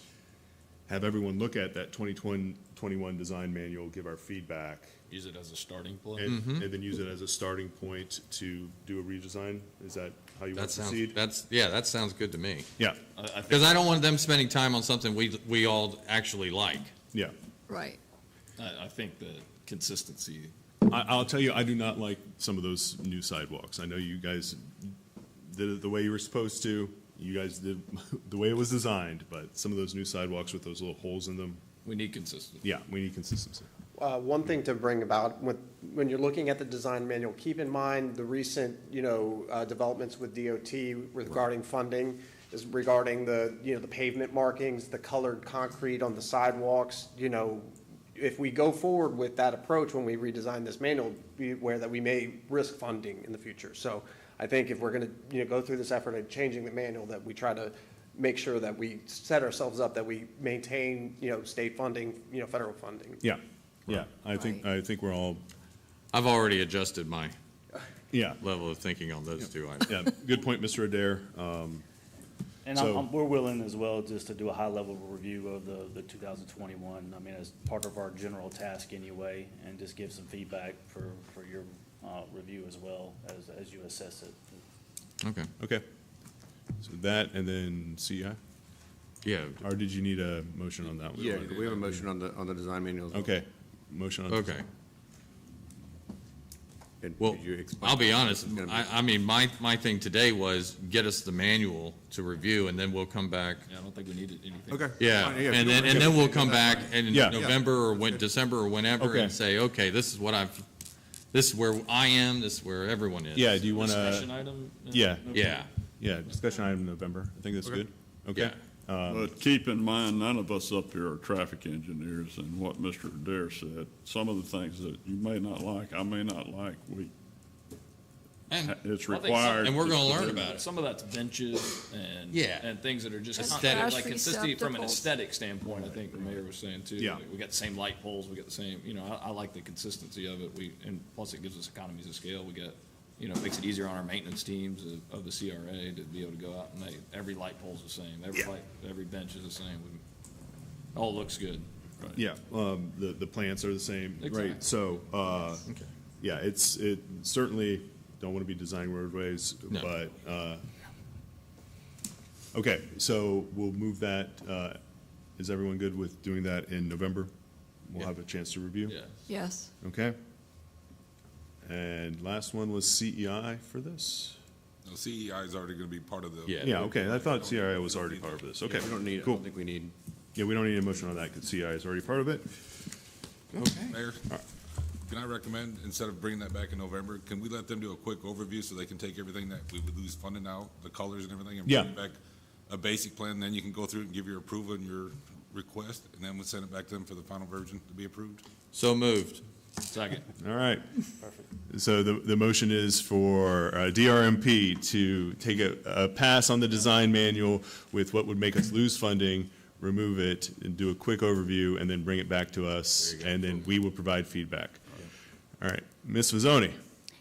have everyone look at that 2021 design manual, give our feedback. Use it as a starting point. And then use it as a starting point to do a redesign? Is that how you want to proceed? That sounds good to me. Yeah. Because I don't want them spending time on something we all actually like. Yeah. Right. I think the consistency. I'll tell you, I do not like some of those new sidewalks. I know you guys did it the way you were supposed to. You guys did the way it was designed, but some of those new sidewalks with those little holes in them. We need consistency. Yeah, we need consistency. One thing to bring about, when you're looking at the design manual, keep in mind the recent, developments with DOT regarding funding, is regarding the pavement markings, the colored concrete on the sidewalks. If we go forward with that approach when we redesign this manual, be aware that we may risk funding in the future. So I think if we're going to, go through this effort of changing the manual, that we try to make sure that we set ourselves up, that we maintain, state funding, federal funding. Yeah, yeah. I think we're all. I've already adjusted my Yeah. level of thinking on those two items. Yeah, good point, Mr. Adair. And we're willing as well just to do a high-level review of the 2021, as part of our general task anyway, and just give some feedback for your review as well as you assess it. Okay. Okay. So that and then CI? Yeah. Or did you need a motion on that one? Yeah, we have a motion on the design manual as well. Okay. Motion on. Okay. And Well, could you explain- I'll be honest, my thing today was get us the manual to review, and then we'll come back. Yeah, I don't think we needed anything. Okay. Yeah, Fine, yeah, and if you then want we'll to come do that, back fine. in Yeah. November or December or whenever Okay. and say, okay, this is where I am, this is where everyone is. Yeah, do you want Discussion to? item? Yeah. Yeah. Yeah, discussion item in November. I think that's good. Okay. But keep in mind, none of us up here are traffic engineers, and what Mr. Adair said, some of the things that you may not like, I may not like, And it's I think required. And we're gonna to learn do about that. it. Some of that's benches and Yeah. and things that are just Aesthetic. like Trash consistency from an receptacles. aesthetic standpoint. I think the mayor was saying too. Yeah. We got the same light poles. We got the same. I like the consistency of it. And plus it gives us economies of scale. We get. It makes it easier on our maintenance teams of the CRA to be able to go out and every light pole's the same. Every bench is the same. All looks good. Yeah, the plants are the same, Exactly. right? So, Okay. yeah, it certainly don't want to be designing roadways, No. but, Okay, so we'll move that, is everyone good with doing that in November? We'll have a chance to review? Yeah. Yes. Okay. And last one was CEI for this? No, CEI is already going to be part of the. Yeah, okay, I thought CEI was already part of this, okay. We don't need, I cool. don't think we need. Yeah, we don't need a motion on that, because CEI is already part of it. Mayor, can I recommend, instead of bringing that back in November, can we let them do a quick overview so they can take everything that we would lose funding out, the colors and everything, and Yeah. bring back a basic plan, then you can go through it and give your approval and your request, and then we'll send it back to them for the final version to be approved? So moved. Second. All right. So the motion is for DRMP to take a pass on the design manual with what would make us lose funding, remove it, and do a quick overview, and then bring it back to us, and then we will provide feedback. All right. Ms. Mazzoni?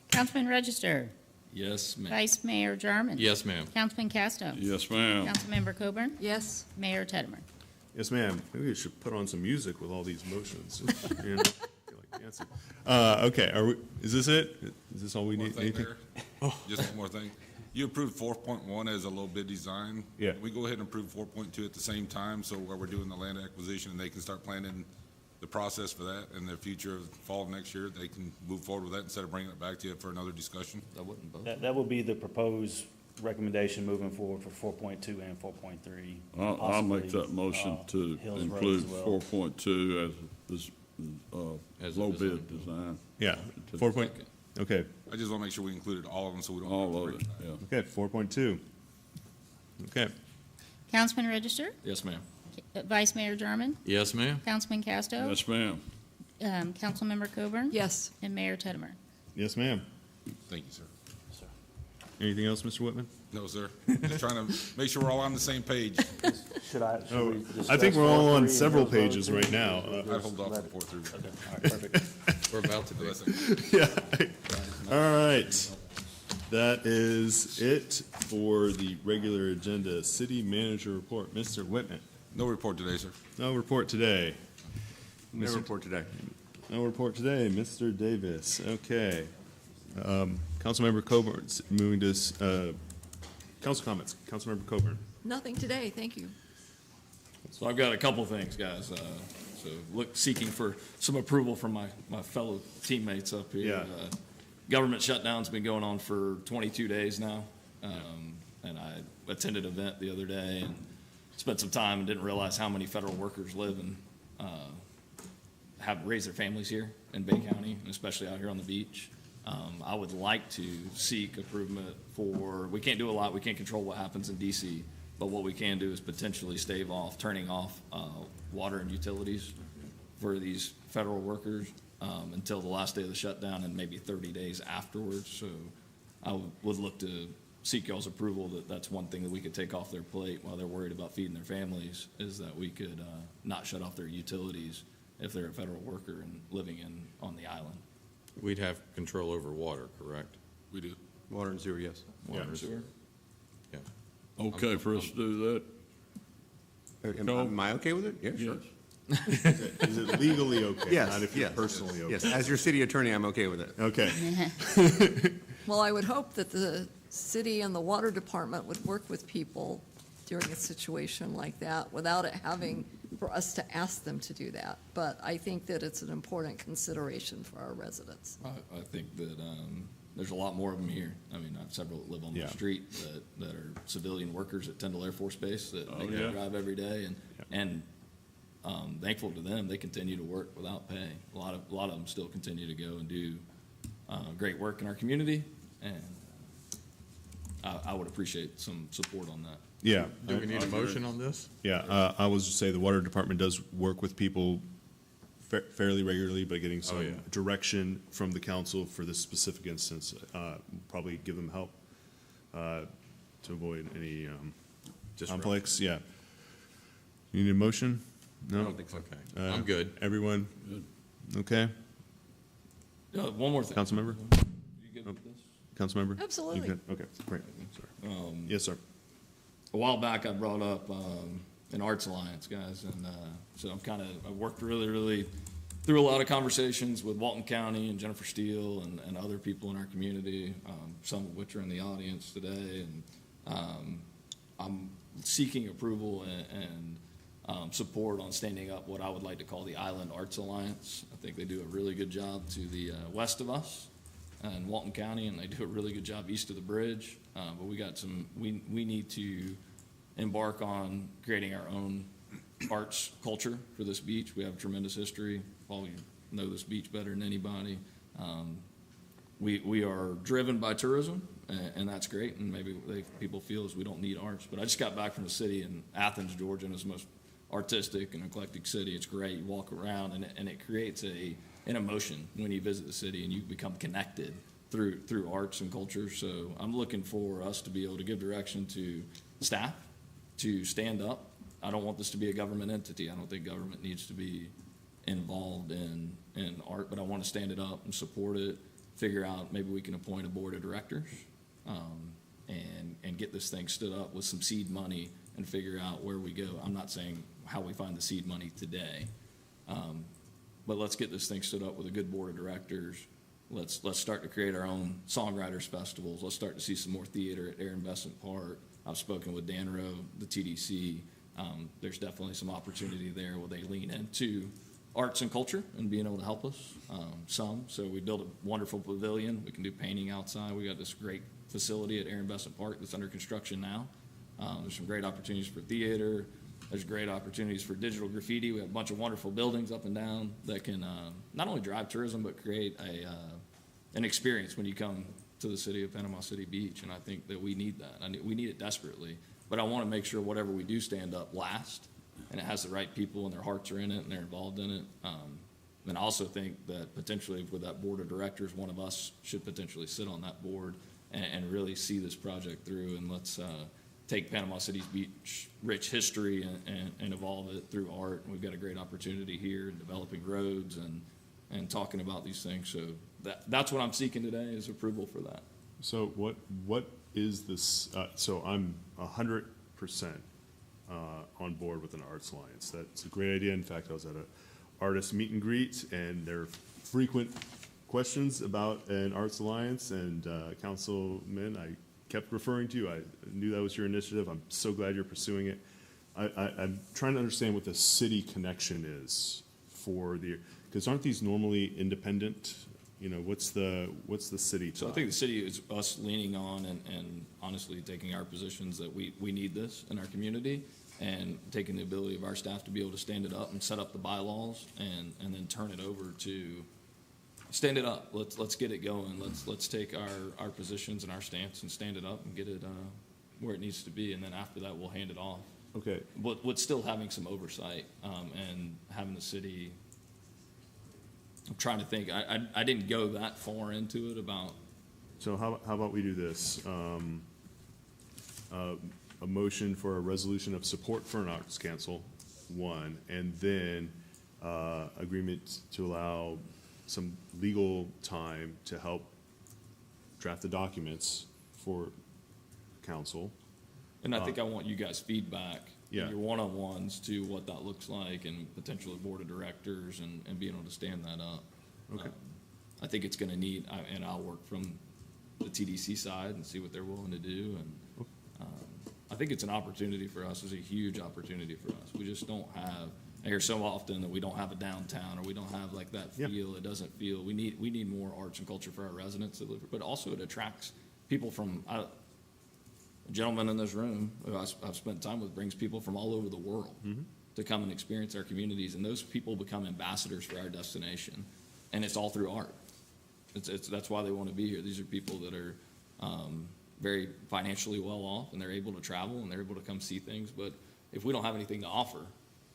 Councilman Register. Yes, ma'am. Vice Mayor Jarman. Yes, ma'am. Councilman Casto. Yes, ma'am. Councilmember Coburn. Yes. Mayor Tedmer. Yes, ma'am. Maybe we should put on some music with all these motions. You know, feel like dancing. Okay, is this it? Is this all we One need? thing, Mayor, just one more thing. You approved 4.1 as a low bid design. Yeah. We go ahead and approve 4.2 at the same time, so while we're doing the land acquisition, and they can start planning the process for that in the future of fall of next year, they can move forward with that instead of bringing it back to you for another discussion. That wouldn't vote. That would be the proposed recommendation moving forward for 4.2 and 4.3. I'll make that possibly, motion to Hills Road include as well. 4.2 as low bid design. Yeah, 4 point, okay, I just want to make sure we included all of them, so we don't. All of it, yeah. okay, 4.2. Okay, Councilman Register. Yes, ma'am. Vice Mayor Jarman. Yes, ma'am. Councilman Casto. Yes, ma'am. Councilmember Coburn. Yes. And Mayor Tedmer. yes, ma'am. Thank you, sir. Anything else, Mr. Whitman? No, sir. Just trying to make sure we're all on the same page. Should I? should Oh, we I think discuss we're all 4.3 on and several Hills Road pages too? right now. I'd hold off before through. Okay, all right, perfect. We're about to do it. Yeah. All right. That is it for the regular agenda. City manager report. Mr. Whitman. No report today, sir. No report today. No report today. No report today. Mr. Davis. Okay. Councilmember Coburn, moving to council comments. Councilmember Coburn. Nothing today, thank you. So I've got a couple things, guys. So seeking for some approval from my fellow teammates up here. Yeah. Government shutdown's been going on for 22 days now. And I attended an event the other day and spent some time and didn't realize how many federal workers live and have raised their families here in Bay County, and especially out here on the beach. I would like to seek improvement for, we can't do a lot, we can't control what happens in DC, but what we can do is potentially stave off, turning off water and utilities for these federal workers until the last day of the shutdown and maybe 30 days afterwards. So I would look to seek y'all's approval that that's one thing that we could take off their plate while they're worried about feeding their families, is that we could not shut off their utilities if they're a federal worker and living on the island. We'd have control over water, correct? We do. Water and sewer, yes. Water and sewer. Yeah. Okay for us to do that? Am I okay with it? Yeah, sure. Is it legally okay? Yes, Not if you're yes. personally okay? Yes, as your city attorney, I'm okay with it. Okay. Well, I would hope that the city and the water department would work with people during a situation like that without it having for us to ask them to do that. But I think that it's an important consideration for our residents. I think that there's a lot more of them here. I mean, I have several that live on Yeah. the street that are civilian workers at Tyndall Air Force Base that make yeah. that drive every day, and thankful to them, they continue to work without pay. A lot of them still continue to go and do great work in our community, and I would appreciate some support on that. Yeah. Do we need a motion on this? Yeah, I was just say the water department does work with people fairly regularly, but getting some direction from the council for this specific instance, probably give them help to avoid any conflicts. Yeah. You need a motion? No? I don't think so. Okay. I'm good. Everyone? Okay? One more thing. Councilmember? You good with this? Councilmember? Absolutely. You good? Okay, great. Sorry. Yes, sir. A while back, I brought up an Arts Alliance, guys, and so I worked really through a lot of conversations with Walton County and Jennifer Steele and other people in our community, some of which are in the audience today, and I'm seeking approval and support on standing up what I would like to call the Island Arts Alliance. I think they do a really good job to the west of us in Walton County, and they do a really good job east of the bridge. But we need to embark on creating our own arts culture for this beach. We have tremendous history. Paul, you know this beach better than anybody. We are driven by tourism, and that's great, and maybe people feel as we don't need arts. But I just got back from the city in Athens, Georgia, and it's the most artistic and eclectic city. It's great. You walk around, and it creates an emotion when you visit the city, and you become connected through arts and culture. So I'm looking for us to be able to give direction to staff to stand up. I don't want this to be a government entity. I don't think government needs to be involved in art, but I want to stand it up and support it, figure out maybe we can appoint a board of directors, and get this thing stood up with some seed money and figure out where we go. I'm not saying how we find the seed money today, but let's get this thing stood up with a good board of directors. Let's start to create our own songwriters festivals. Let's start to see some more theater at Aaron Besant Park. I've spoken with Dan Rowe, the TDC. There's definitely some opportunity there where they lean into arts and culture and being able to help us some. So we built a wonderful pavilion. We can do painting outside. We got this great facility at Aaron Besant Park that's under construction now. There's some great opportunities for theater. There's great opportunities for digital graffiti. We have a bunch of wonderful buildings up and down that can not only drive tourism, but create an experience when you come to the city of Panama City Beach. And I think that we need that. We need it desperately. But I want to make sure whatever we do stand up lasts, and it has the right people and their hearts are in it and they're involved in it. And I also think that potentially with that board of directors, one of us should potentially sit on that board and really see this project through. And let's take Panama City's beach rich history and evolve it through art. And we've got a great opportunity here in developing roads and talking about these things. So that's what I'm seeking today is approval for that. So what is this, so I'm 100% on board with an Arts Alliance. That's a great idea. In fact, I was at an artist meet and greet, and there are frequent questions about an Arts Alliance, and Councilman, I kept referring to you. I knew that was your initiative. I'm so glad you're pursuing it. I'm trying to understand what the city connection is for because aren't these normally independent? You know, what's the city? So I think the city is us leaning on and honestly taking our positions that we need this in our community, and taking the ability of our staff to be able to stand it up and set up the bylaws and then turn it over to stand it up. Let's get it going. Let's take our positions and our stance and stand it up and get it where it needs to be, and then after that we'll hand it off. Okay. But still having some oversight and having the city. I'm trying to think. I didn't go that far into it about. So how about we do this? A motion for a resolution of support for an arts council, one, and then agreement to allow some legal time to help draft the documents for council. And I think I want you guys' feedback, Yeah. your one-on-ones to what that looks like, and potentially board of directors and being able to stand that up. Okay. I think it's gonna need, and I'll work from the TDC side and see what they're willing to do. And I think it's an opportunity for us. It's a huge opportunity for us. We just don't have, I hear so often that we don't have a downtown, or we don't have like that feel. It doesn't feel, we need more arts and culture for our residents that live here, but also it attracts people from, a gentleman in this room who I've spent time with brings people from all over the world to come and experience our communities, and those people become ambassadors for our destination, and it's all through art. That's why they want to be here. These are people that are very financially well off, and they're able to travel and they're able to come see things. But if we don't have anything to offer,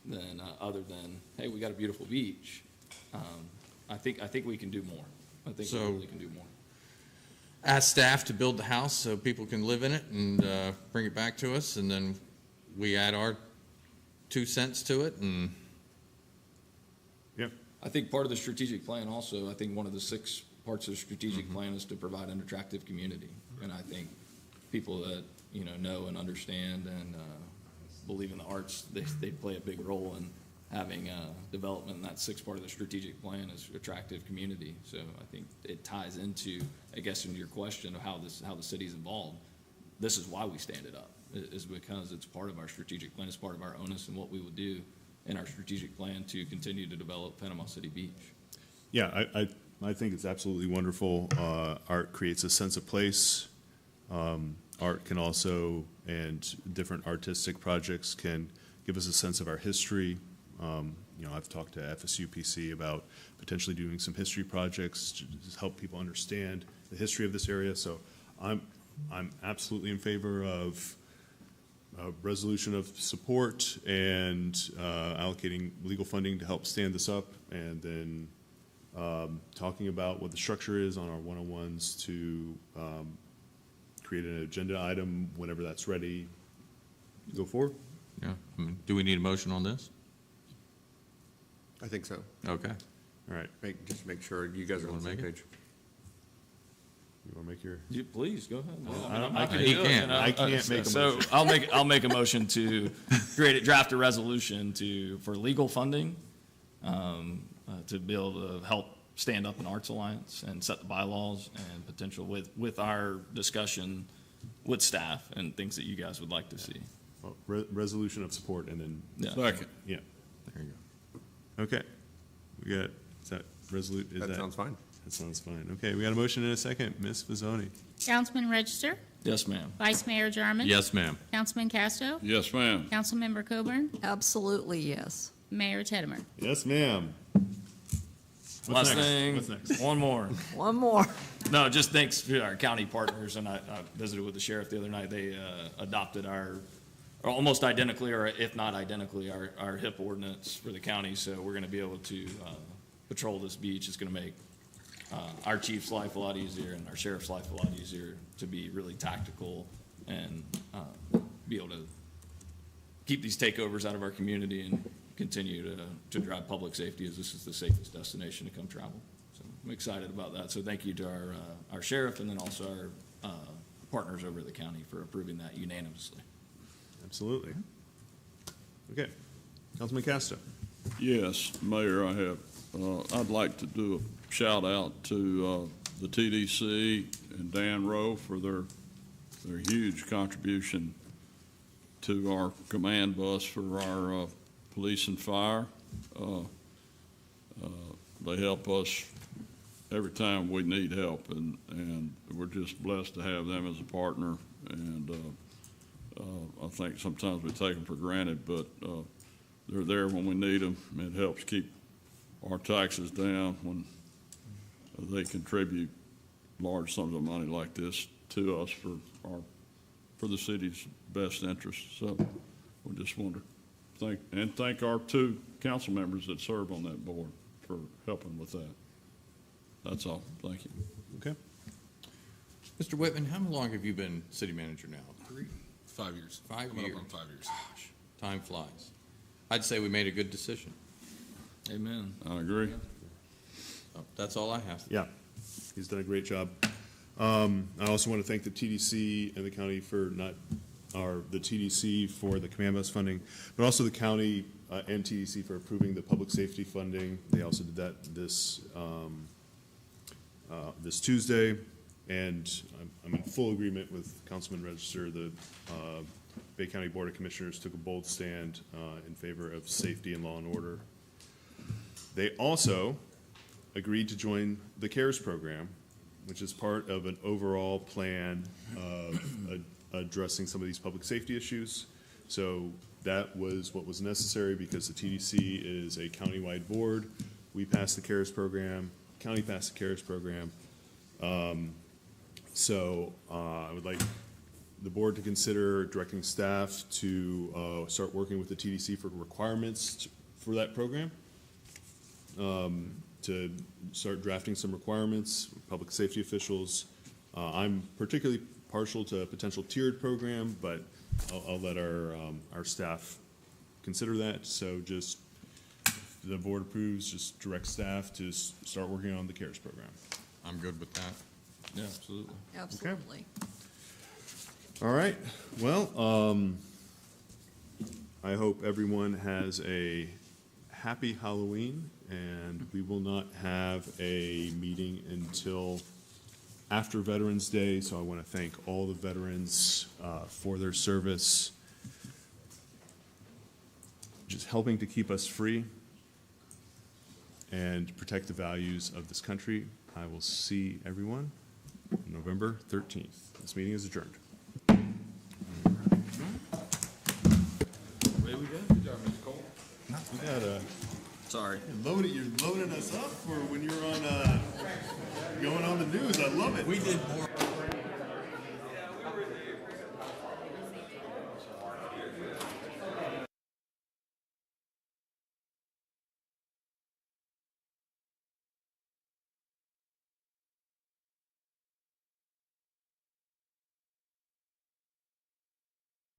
then other than, hey, we got a beautiful beach, I think we can do more. I think we really can do more. Ask staff to build the house so people can live in it and bring it back to us, and then we add our 2 cents to it. And I think part of the strategic plan also, I think one of the 6 parts of the strategic plan is to provide an attractive community. And I think people that, know and understand and believe in the arts, they play a big role in having development. And that 6th part of the strategic plan is attractive community. So I think it ties into, I guess, into your question of how the city's involved. This is why we stand it up. is because it's part of our strategic plan, it's part of our onus and what we will do in our strategic plan to continue to develop Panama City Beach. Yeah, I think it's absolutely wonderful. Art creates a sense of place. Art can also, and different artistic projects can give us a sense of our history. You know, I've talked to FSUPC about potentially doing some history projects to just help people understand the history of this area. So I'm absolutely in favor of a resolution of support and allocating legal funding to help stand this up, and then talking about what the structure is on our one-on-ones to create an agenda item whenever that's ready. Go forward. Yeah. Do we need a motion on this? I think so. Okay. All right. Just make sure you guys are on the same Make it? page. You want to make your? Please, go ahead. I can't make a So motion. I'll make a motion to draft a resolution for legal funding, to be able to help stand up an Arts Alliance and set the bylaws and potential with our discussion with staff and things that you guys would like to see. Well, resolution of support, and then. Yeah. Second. Yeah. There you Okay. We got, is that resolute? That sounds fine. That sounds fine. Okay, we got a motion and a second. Ms. Fazzoni. Councilman Register? Yes, ma'am. Vice Mayor Jarman? Yes, ma'am. Councilman Casto? Yes, ma'am. Councilmember Coburn? Absolutely, yes. Mayor Teddemer? Yes, ma'am. Last thing, What's next? one more. One more. No, just thanks to our county partners, and I visited with the sheriff the other night. They adopted or almost identically, or if not identically, our HIP ordinance for the county, so we're gonna be able to patrol this beach. It's gonna make our chief's life a lot easier and our sheriff's life a lot easier to be really tactical and be able to keep these takeovers out of our community and continue to drive public safety, as this is the safest destination to come travel. So I'm excited about that. So thank you to our sheriff and then also our partners over at the county for approving that unanimously. Absolutely. Okay. Councilman Castro. Yes, Mayor, I'd like to do a shout out to the TDC and Dan Rowe for their huge contribution to our command bus for our police and fire. They help us every time we need help, and we're just blessed to have them as a partner. And I think sometimes we take them for granted, but they're there when we need them. It helps keep our taxes down when they contribute large sums of money like this to us for the city's best interest. So we just want to thank our two council members that serve on that board for helping with that. That's all. Thank you. Okay. Mr. Whitman, how long have you been city manager now? 5 years. 5 Coming years. up on 5 years. Time flies. I'd say we made a good decision. Amen. I agree. That's all I have. Yeah, he's done a great job. I also want to thank the TDC and the county for the TDC for the command bus funding, but also the county and TDC for approving the public safety funding. They also did that this Tuesday, and I'm in full agreement with Councilman Register. The Bay County Board of Commissioners took a bold stand in favor of safety and law and order. They also agreed to join the CARES program, which is part of an overall plan of addressing some of these public safety issues. So that was what was necessary because the TDC is a countywide board. We passed the CARES program, county passed the CARES program. So I would like the board to consider directing staff to start working with the TDC for requirements for that program. To start drafting some requirements, public safety officials. I'm particularly partial to a potential tiered program, but I'll let our staff consider that. So just, if the board approves, just direct staff to start working on the CARES program. I'm good with that. Yeah, absolutely. Absolutely. All right, well, I hope everyone has a happy Halloween, and we will not have a meeting until after Veterans Day, so I want to thank all the veterans for their service, just helping to keep us free and protect the values of this country. I will see everyone November 13th. This meeting is adjourned. Away we go. Good job, Mr. Cole. We got Sorry. you're loading us up for when you're on going on the news. I love it. We did more.